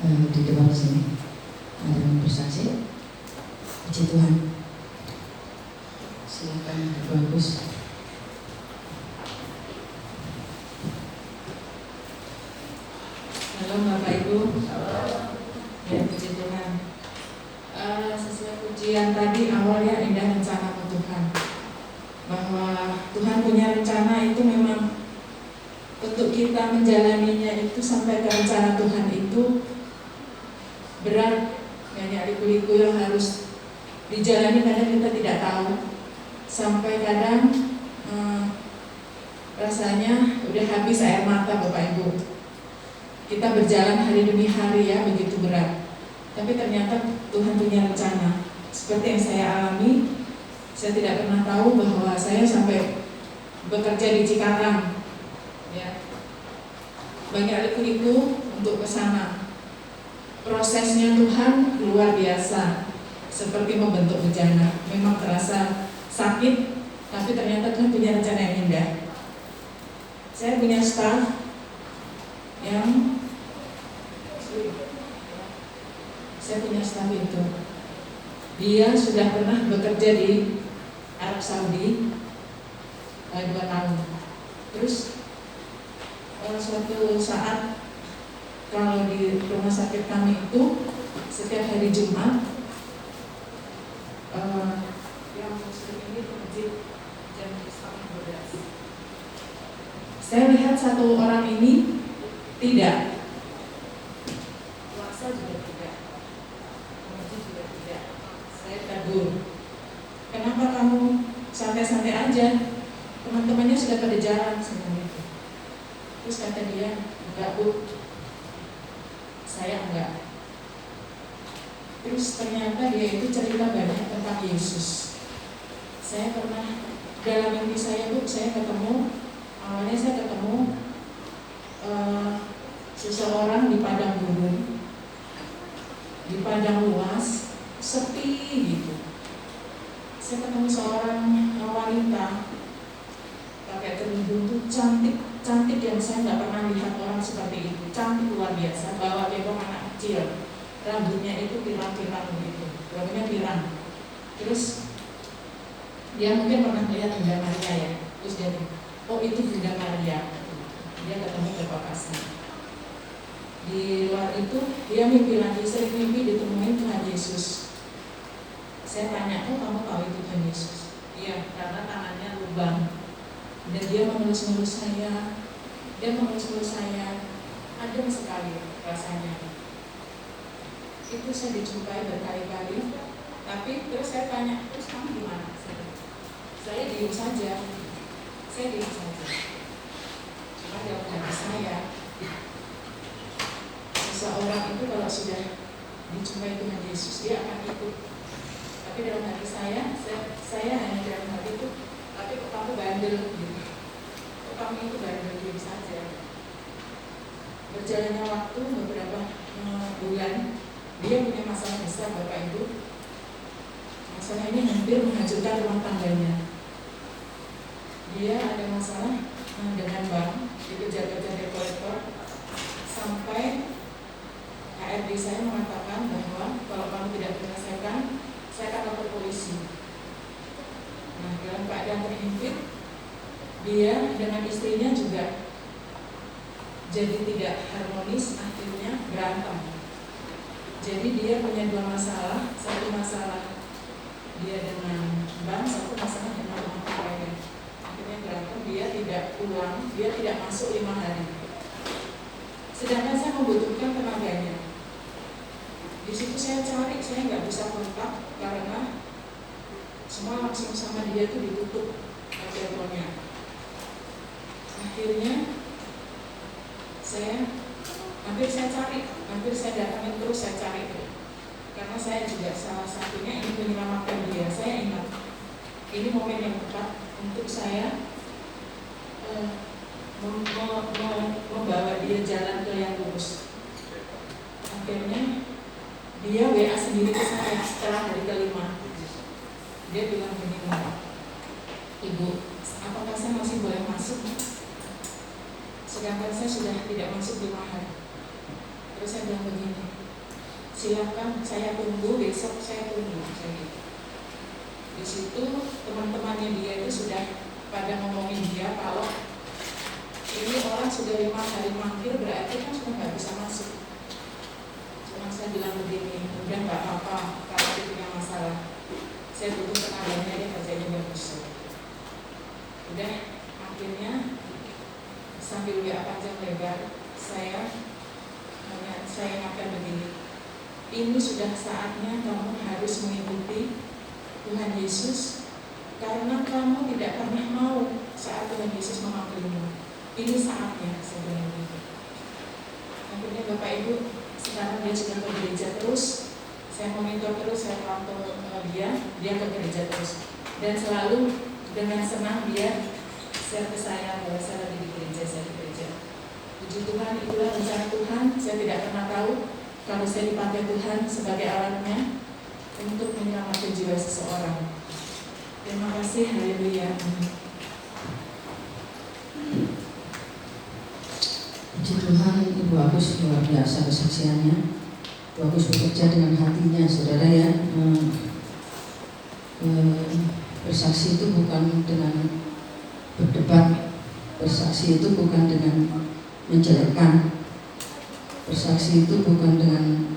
di depan sini. Ada yang bersaksi? Puji Tuhan. Silakan bagus. Halo Bapak Ibu. Ya, puji Tuhan. Sesuai pujian tadi awalnya indah rencana Tuhan, bahwa Tuhan punya rencana itu memang untuk kita menjalaninya itu sampai ke rencana Tuhan itu berat, banyak liku-liku yang harus dijalani, kadang kita tidak tahu, sampai kadang rasanya udah habis air mata Bapak Ibu. Kita berjalan hari demi hari ya, begitu berat, tapi ternyata Tuhan punya rencana. Seperti yang saya alami, saya tidak pernah tahu bahwa saya sampai bekerja di Cikarang, ya. Banyak liku-liku untuk ke sana. Prosesnya Tuhan luar biasa, seperti membentuk bejana. Memang terasa sakit, tapi ternyata Tuhan punya rencana yang indah. Saya punya staff yang itu. Dia sudah pernah bekerja di Arab Saudi 2 tahun. Terus suatu saat kalau di rumah sakit kami itu setiap hari Jumat yang muslim ini ke masjid jam 12. Saya lihat satu orang ini tidak puasa, juga tidak mengaji, juga tidak. Saya tegur, kenapa kamu santai-santai aja? Teman-temannya sudah pada jalan semua itu. Terus kata dia, enggak Bu, saya enggak. Terus ternyata dia itu cerita banyak tentang Yesus. Saya pernah, dalam mimpi saya Bu, saya ketemu, awalnya saya ketemu seseorang di padang gurun, di padang luas, sepi gitu. Saya ketemu seorang wanita pakai kerudung tuh cantik yang saya nggak pernah lihat orang seperti itu, cantik luar biasa, bawa gendong anak kecil, rambutnya itu pirang-pirang gitu, rambutnya pirang. Terus dia mungkin pernah melihat Bunda Maria ya, terus dia bilang, oh itu Bunda Maria. Dia ketemu ke Bekasi. Di luar itu dia mimpi lagi, sering mimpi ditemuin Tuhan Yesus. Saya tanya, oh kamu tahu itu Tuhan Yesus? Iya, karena tangannya lubang. Dan dia mengelus-ngelus saya, adem sekali rasanya. Itu saya dijumpai berkali-kali. Tapi terus saya tanya, terus kamu di mana? Saya diam saja. Cuma dalam hati saya, seseorang itu kalau sudah dijumpai Tuhan Yesus, dia akan ikut. Tapi dalam hati saya hanya dalam hati itu, tapi kok kamu bandel gitu, kok kamu itu bandel, diam saja. Berjalannya waktu beberapa bulan, dia punya masalah besar Bapak Ibu. Masalah ini hampir menghancurkan rumah tangganya. Dia ada masalah dengan bank, dikejar-kejar debt collector, sampai HRD saya mengatakan bahwa kalau kamu tidak menyelesaikan, saya akan lapor polisi. Nah, dalam keadaan terhimpit, dia dengan istrinya juga jadi tidak harmonis, akhirnya berantem. Jadi dia punya 2 masalah, satu masalah dia dengan bank, satu masalah dengan rumah tangganya. Akhirnya berantem, dia tidak pulang, dia tidak masuk 5 hari. Sedangkan saya membutuhkan tenaganya. Di situ saya cari, saya nggak bisa kontak karena semua langsung sama dia tuh ditutup teleponnya. Akhirnya hampir saya datangin terus, saya cari tuh. Karena saya juga salah satunya ingin menyelamatkan dia. Saya ingat ini momen yang tepat untuk saya membawa dia jalan ke yang lurus. Akhirnya dia WA sendiri ke saya setelah hari kelima. Dia bilang begini, Ibu, sedangkan saya sudah tidak masuk 5 hari. Terus saya bilang begini, silakan saya tunggu, besok saya tunggu. Saya gitu. Di situ teman-temannya dia itu sudah pada ngomongin dia kalau ini orang sudah 5 hari mangkir, berarti kan sudah nggak bisa masuk. Cuma saya bilang begini, udah nggak apa-apa, kalau dia punya masalah, saya butuh tenaganya, dia kerjanya nggak bisa. Udah, akhirnya sambil WA panjang lebar, saya ingatkan begini, ini sudah saatnya kamu harus mengikuti Tuhan Yesus, karena kamu tidak pernah mau saat Tuhan Yesus memanggilmu. Ini saatnya, saya bilang gitu. Akhirnya Bapak Ibu, sekarang dia sudah ke gereja terus. Saya monitor terus, saya pantau dia ke gereja terus. Dan selalu dengan senang dia share ke saya bahwa saya lagi di gereja, saya di gereja. Puji Tuhan, itulah rencana Tuhan. Saya tidak pernah tahu kalau saya dipakai Tuhan sebagai alatnya untuk menyelamatkan jiwa seseorang. Terima kasih, haleluya. Puji Tuhan, Ibu Agus luar biasa kesaksiannya. Ibu Agus bekerja dengan hatinya, saudara ya. Bersaksi itu bukan dengan berdebat, bersaksi itu bukan dengan menjelekkan, bersaksi itu bukan dengan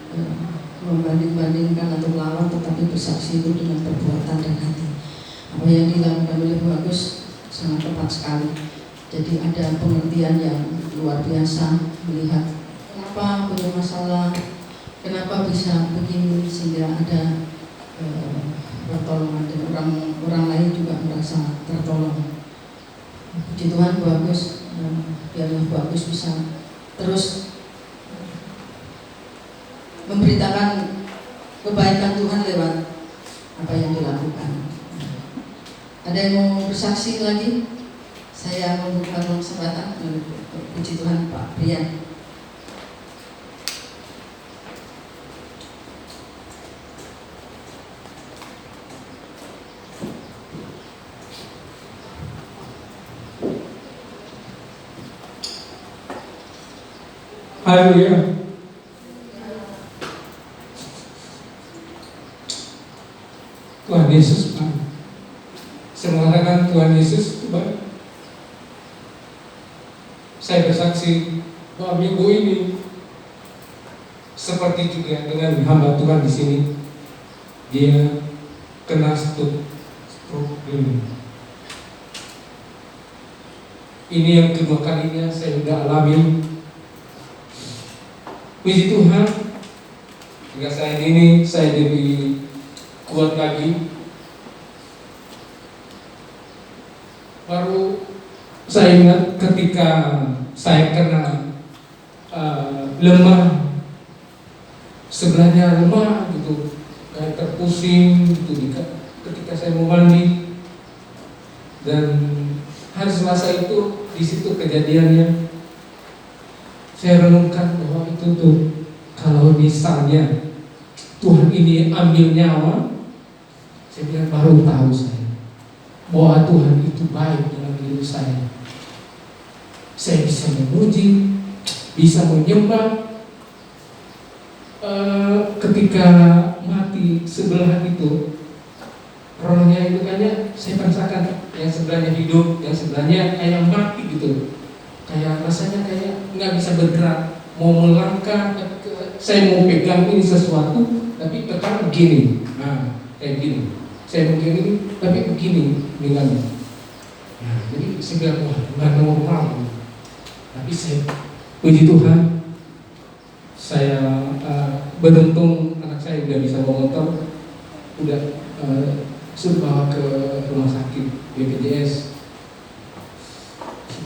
membanding-bandingkan atau melawan, tetapi bersaksi itu dengan perbuatan dan hati. Apa yang dilakukan oleh Bu Agus sangat tepat sekali. Jadi ada pengertian yang luar biasa, melihat kenapa punya masalah, kenapa bisa begini, sehingga ada pertolongan dan orang lain juga merasa tertolong. Puji Tuhan, Bu Agus, biarlah Bu Agus bisa terus memberitakan kebaikan Tuhan lewat apa yang dilakukan. Ada yang mau bersaksi lagi? Saya membuka kesempatan. Puji Tuhan, Pak Brian. Haleluya. Tuhan Yesus baik. Saya mengatakan Tuhan Yesus itu baik. Saya bersaksi bahwa minggu ini seperti juga dengan hamba Tuhan di sini, dia kena stroke ini. Ini yang kedua kalinya saya sudah alami. Puji Tuhan, hingga saat ini saya lebih kuat lagi. Baru saya ingat ketika saya kena lemah, sebelahnya lemah gitu, kayak terpusing gitu ketika saya mau mandi. Dan hari Selasa itu di situ kejadiannya. Saya renungkan bahwa itu tuh kalau misalnya Tuhan ini ambil nyawa, saya bilang baru tahu saya bahwa Tuhan itu baik dalam hidup saya. Saya bisa memuji, bisa menyembah. Ketika mati sebelah itu, rohnya itu kayaknya saya rasakan yang sebelahnya hidup, yang sebelahnya kayak mati gitu. Kayak rasanya kayak nggak bisa bergerak, mau melangkah, saya mau pegang ini sesuatu, tapi tekan begini, nah kayak gini. Saya mau begini, tapi begini dengannya. Nah, jadi saya bilang wah nggak normal. Tapi saya puji Tuhan, saya beruntung anak saya udah bisa bawa motor, udah suruh bawa ke rumah sakit BPJS.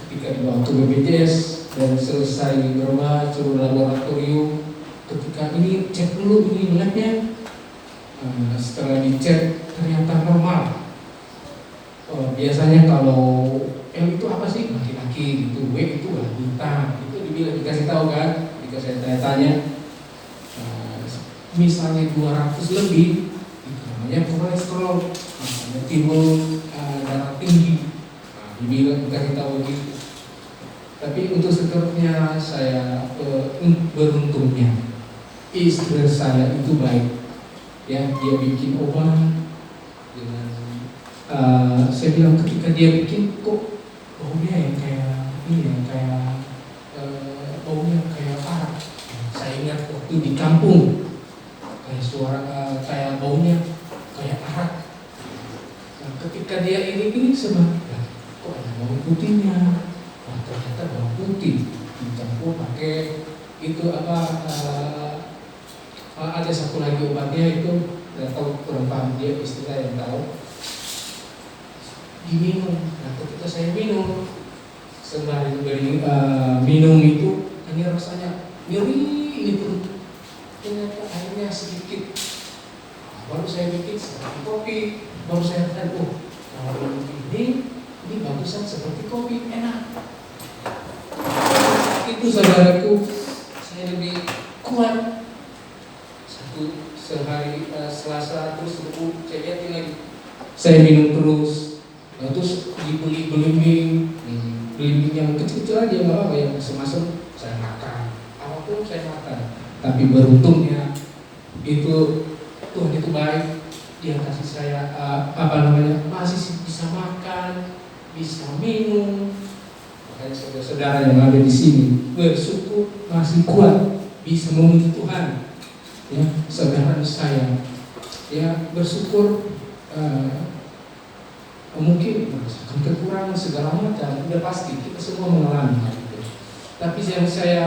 Ketika dibawa ke BPJS dan selesai berobat, suruh laboratorium. Ketika ini cek dulu ini labnya, setelah dicek ternyata normal. Biasanya kalau L itu apa sih? Laki-laki gitu, W itu wanita. Itu dikasih tahu kan? Ketika saya tanya, misalnya 200 lebih, itu namanya kolesterol, namanya timbul darah tinggi. Dibilang dikasih tahu gitu. Tapi untuk seterusnya saya beruntungnya istri saya itu baik, ya dia bikin obat dengan saya bilang ketika dia bikin kok baunya yang kayak ini ya kayak baunya kayak arak. Saya ingat waktu di kampung kayak suara kayak baunya kayak arak. Nah, ketika dia ini sebab kok ada bawang putihnya. Wah, ternyata bawang putih dicampur pakai itu ada satu lagi obatnya itu, nggak tahu kurang paham dia, istri saya yang tahu, diminum. Nah ketika saya minum sembari minum itu ini rasanya nyeri ini perut, ternyata airnya sedikit. Baru saya bikin seperti kopi, baru saya katakan kalau ini bagusan seperti kopi, enak. Itu saudaraku, saya lebih kuat. Sehari Selasa terus saya lihatin lagi, saya minum terus. Nah, terus dibeli belimbing yang kecil-kecil aja nggak apa-apa, yang masam-masam saya makan, apapun saya makan. Tapi beruntungnya itu Tuhan itu baik, dia kasih saya masih bisa makan, bisa minum. Makanya saudara-saudara yang ada di sini bersyukur masih kuat, bisa memuji Tuhan. Ya, saudara saya ya bersyukur mungkin merasakan kekurangan segala macam, udah pasti kita semua mengalami hal itu. Tapi yang saya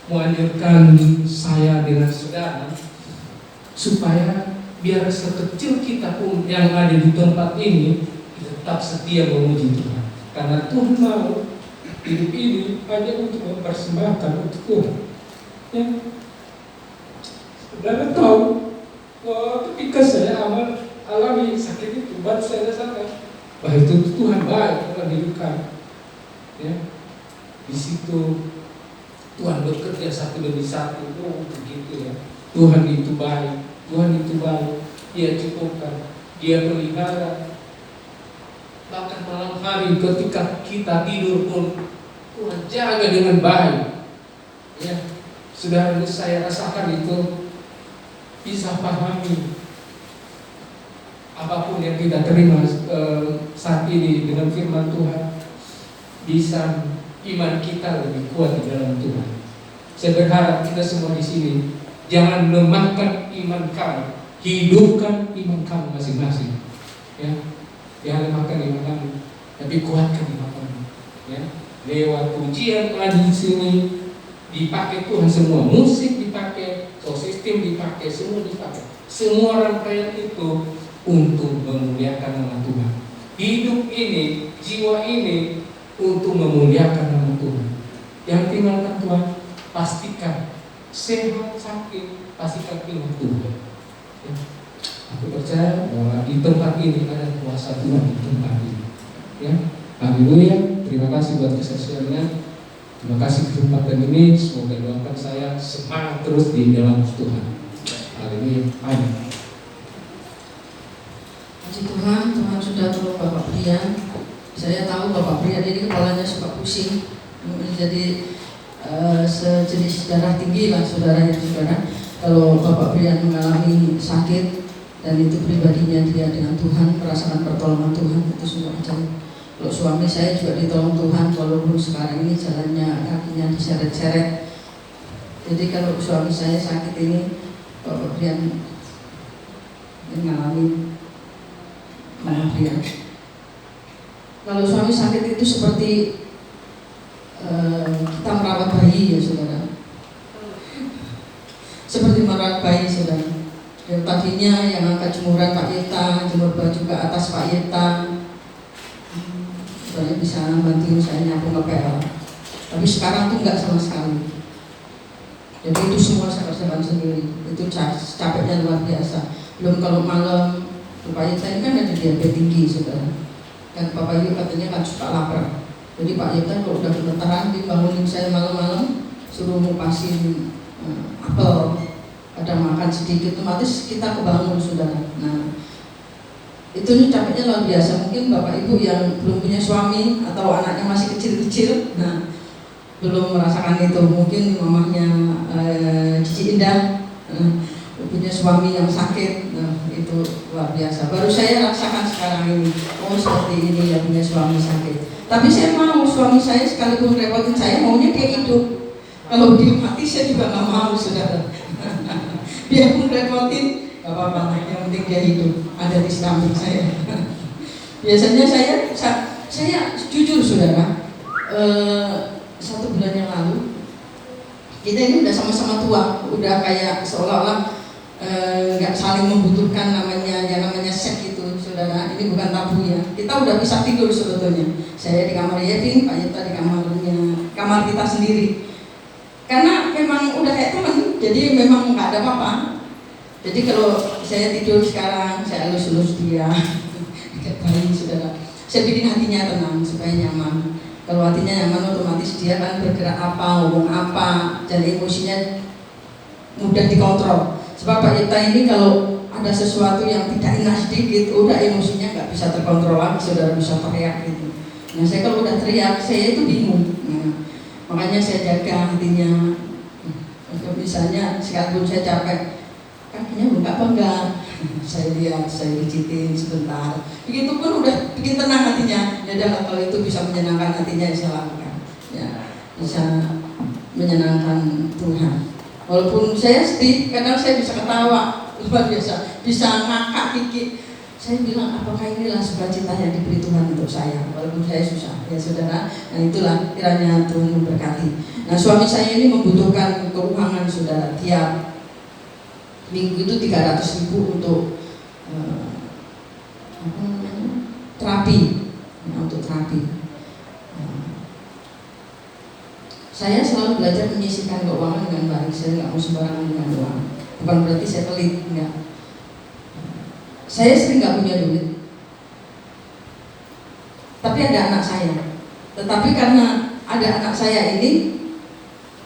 menganjurkan saya dengan saudara supaya biar sekecil kita pun yang ada di tempat ini kita tetap setia memuji Tuhan, karena Tuhan mau hidup ini hanya untuk mempersembahkan untuk Tuhan. Ya. Saudara tahu ketika saya alami sakit itu, buat saya rasakan bahwa itu Tuhan baik dalam hidup kami. Ya, di situ Tuhan bekerja satu demi satu, begitu ya. Tuhan itu baik, Tuhan itu baik. Dia cukupkan, Dia pelihara. Bahkan malam hari ketika kita tidur pun Tuhan jaga dengan baik. Ya, saudara, saya rasakan itu. Bisa pahami apapun yang kita terima saat ini dengan firman Tuhan, bisa iman kita lebih kuat di dalam Tuhan. Saya berharap kita semua di sini jangan lemahkan iman kamu, hidupkan iman kamu masing-masing. Ya, jangan lemahkan iman kamu, tapi kuatkan iman kamu. Ya, lewat pujian di sini dipakai Tuhan, semua musik dipakai, sound system dipakai, semua dipakai. Semua rangkaian itu untuk memuliakan nama Tuhan. Hidup ini, jiwa ini untuk memuliakan nama Tuhan. Yang tinggalkan Tuhan, pastikan sehat sakit, pastikan ingat Tuhan. Ya. Aku percaya bahwa di tempat ini ada kuasa Tuhan di tempat ini. Ya, haleluya. Terima kasih buat kesaksiannya. Terima kasih kesempatan ini, semoga doakan saya semangat terus di dalam Tuhan. Haleluya. Amin. Puji Tuhan, Tuhan sudah tolong Bapak Brian. Saya tahu Bapak Brian ini kepalanya suka pusing, jadi sejenis darah tinggi lah saudara. Kalau Bapak Brian mengalami sakit dan itu pribadinya dia dengan Tuhan, merasakan pertolongan Tuhan, itu semua ajaib. Kalau suami saya juga ditolong Tuhan, walaupun sekarang ini jalannya kakinya diseret-seret. Jadi kalau suami saya sakit ini, Bapak Brian mengalami Bapak Brian. Kalau suami sakit itu seperti kita merawat bayi ya saudara. Seperti merawat bayi saudara. Yang tadinya yang angkat jemuran Pak Yeta, jemur baju ke atas Pak Yeta, sebenarnya bisa bantu saya nyapu ngepel. Tapi sekarang tuh enggak sama sekali. Jadi itu semua saya kerjakan sendiri. Itu capeknya luar biasa. Belum kalau malam, Pak Yeta ini kan ada diabetes tinggi saudara. Dan Bapak Ibu katanya kan suka lapar. Jadi Pak Yeta kalau udah gemetaran dibangunin saya malam-malam, suruh ngupasin apel. Ada makan sedikit, otomatis kita kebangun saudara. Nah, itu capeknya luar biasa. Mungkin bapak ibu yang belum punya suami atau anaknya masih kecil-kecil, nah belum merasakan itu. Mungkin mamahnya Cici Indah punya suami yang sakit, nah itu luar biasa. Baru saya rasakan sekarang ini, oh seperti ini ya punya suami sakit. Tapi saya mau suami saya sekalipun repotin saya, maunya dia hidup. Kalau dia mati saya juga nggak mau, saudara. Biarpun repotin, nggak apa-apa. Yang penting dia hidup, ada di samping saya. Biasanya saya jujur, saudara. 1 bulan yang lalu, kita ini udah sama-sama tua, udah kayak seolah-olah nggak saling membutuhkan namanya seks itu, saudara. Ini bukan tabu ya. Kita udah bisa tidur sebetulnya. Saya di kamar Yevin, Pak Yeta di kamar kita sendiri. Karena memang udah kayak teman, jadi memang nggak ada apa-apa. Jadi kalau saya tidur sekarang, saya elus-elus dia, kayak bayi, saudara. Saya bikin hatinya tenang supaya nyaman. Kalau hatinya nyaman, otomatis dia kan bergerak apa, ngomong apa, dan emosinya mudah dikontrol. Sebab Pak Yeta ini kalau ada sesuatu yang tidak enak sedikit, udah emosinya nggak bisa terkontrol lagi, saudara, bisa teriak gitu. Nah saya kalau udah teriak, saya itu bingung. Nah, makanya saya jaga hatinya. Misalnya sekalipun saya capek, kakinya bengkak apa enggak? Saya lihat, saya pijitin sebentar. Begitupun udah bikin tenang hatinya. Ya udah, kalau itu bisa menyenangkan hatinya, saya lakukan. Ya, bisa menyenangkan Tuhan. Walaupun saya sedih, kadang saya bisa ketawa luar biasa, bisa ngakak gigi. Saya bilang, apakah inilah sukacita yang diberi Tuhan untuk saya, walaupun saya susah, ya saudara. Nah itulah kiranya Tuhan memberkati. Nah suami saya ini membutuhkan keuangan, saudara. Tiap minggu itu 300.000 untuk terapi, untuk terapi. Saya selalu belajar menyisihkan keuangan dengan baik. Saya nggak mau sembarangan dengan uang. Bukan berarti saya pelit, enggak. Saya sering nggak punya duit, tapi ada anak saya. Tetapi karena ada anak saya ini,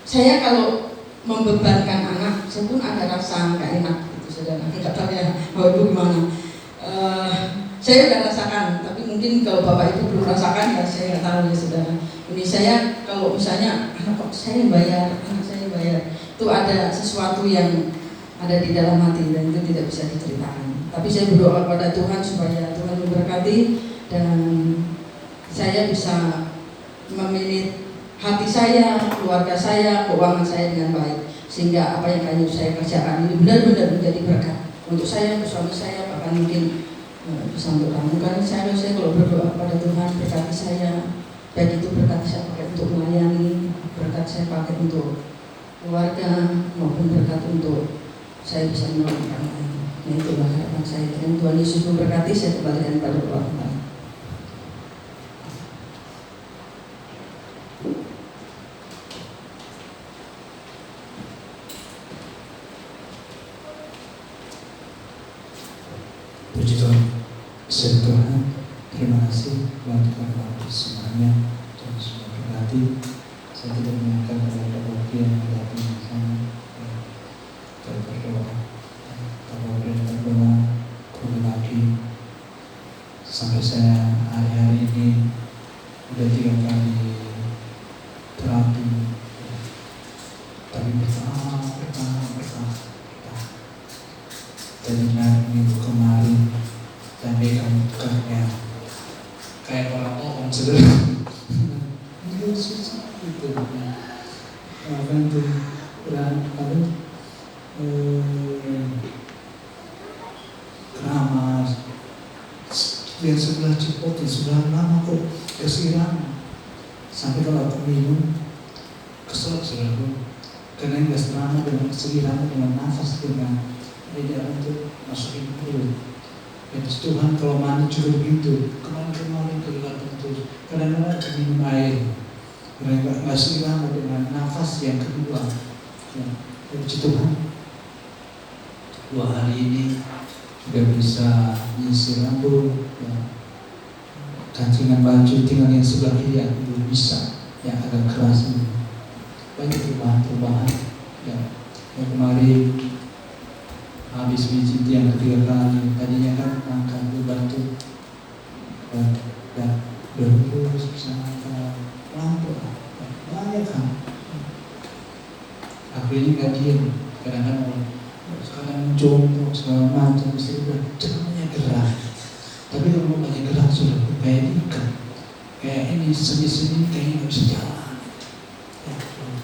saya kalau membebankan anak, saya pun ada rasa nggak enak gitu, saudara. Nggak tahu ya, Bapak Ibu gimana. Saya udah rasakan, tapi mungkin kalau Bapak Ibu belum rasakan ya saya nggak tahu ya, saudara. Ini saya kalau misalnya anak saya bayar, itu ada sesuatu yang ada di dalam hati dan itu tidak bisa diceritakan. Tapi saya berdoa kepada Tuhan supaya Tuhan memberkati dan saya bisa memilih hati saya, keluarga saya, keuangan saya dengan baik, sehingga apa yang akan saya kerjakan ini benar-benar menjadi berkat untuk saya, untuk suami saya, bahkan mungkin bisa untuk kamu. Karena saya kalau berdoa kepada Tuhan, berkati saya, baik itu berkat saya pakai untuk melayani, berkat saya pakai untuk keluarga, maupun berkat untuk saya bisa menolong orang lain. Nah itulah harapan saya. Dan Tuhan Yesus memberkati. Saya kembalikan pada doa kembali. Puji Tuhan, puji Tuhan. Terima kasih Tuhan waktu semuanya. Tuhan Yesus memberkati. Saya tidak menyangka ada waktu yang datang di sana. Berdoa, kurang lagi sampai saya hari-hari ini udah 3 kali terapi, tapi bertahap. Tadinya minggu kemarin dan bekahnya kayak orang sederhana. Itu susah gitu. Kan tuh keramas yang sebelah cepot, yang sebelah lama kok kesiram sampai kalau aku minum kesel selalu karena nggak selama dengan kesirama dengan nafas dengan tidak untuk masukin mulut. Ya Tuhan kalau mandi juga begitu, kemarin kelihatan terus kadang-kadang aku minum air karena nggak selama dengan nafas yang kedua. Ya, puji Tuhan. 2 hari ini udah bisa nyisir rambut, ya. Kancingan baju tinggal yang sebelah kiri aku belum bisa, yang agak keras ini. Banyak perubahan, ya. Yang kemarin habis pijit yang 3 kali, tadinya kan angkat batu sudah kayak ikan, kayak ini seni-seni kayaknya nggak bisa jalan. Ya,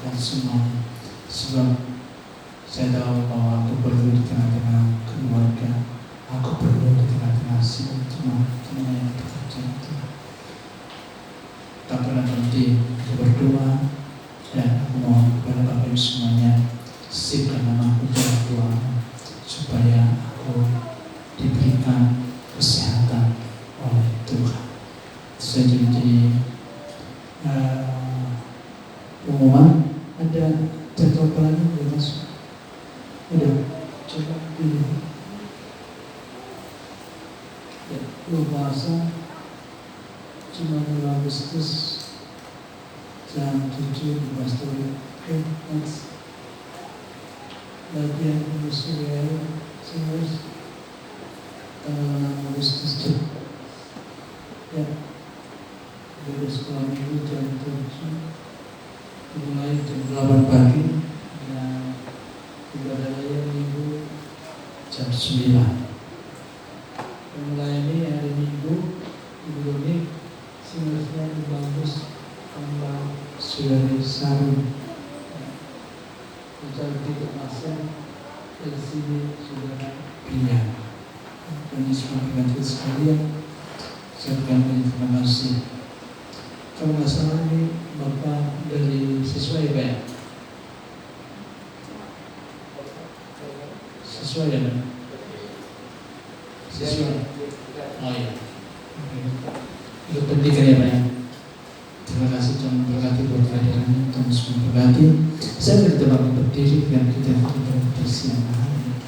dan semua sebab saya tahu bahwa aku perlu di tengah-tengah keluarga, aku perlu di tengah-tengah semua yang bekerja itu. Tak pernah berhenti untuk berdoa, dan aku mohon kepada Bapak Ibu semuanya, sipkan nama aku dalam doa supaya aku diberikan kesehatan oleh Tuhan. Saya jadi pengumuman. Ada jadwal lagi udah masuk? Udah, coba dulu. Ya, puasa cuma 2 Agustus jam 7 di Pastori. Oke, next. Latihan Surya Singers tanggal 6 Agustus juga. Ya, dari sekolah minggu jam 7 dimulai jam 8 pagi dan ibadah raya minggu jam 9. Melayani hari Minggu Ibu Doni singersnya di Bagus Kembang Suri Sarum. Ucap tidak masuk dari sini saudara Pia. Ini semua pengantin sekalian, saya ucapkan terima kasih. Kalau nggak salah ini Bapak dari siswa ya Pak ya? Siswa ya Pak? Siswa? Oh iya. Ikut pendidikan ya Pak ya? Terima kasih Tuhan memberkati buat kehadirannya, Tuhan semua memberkati. Saya berdoa berdiri biar kita berdoa siang hari.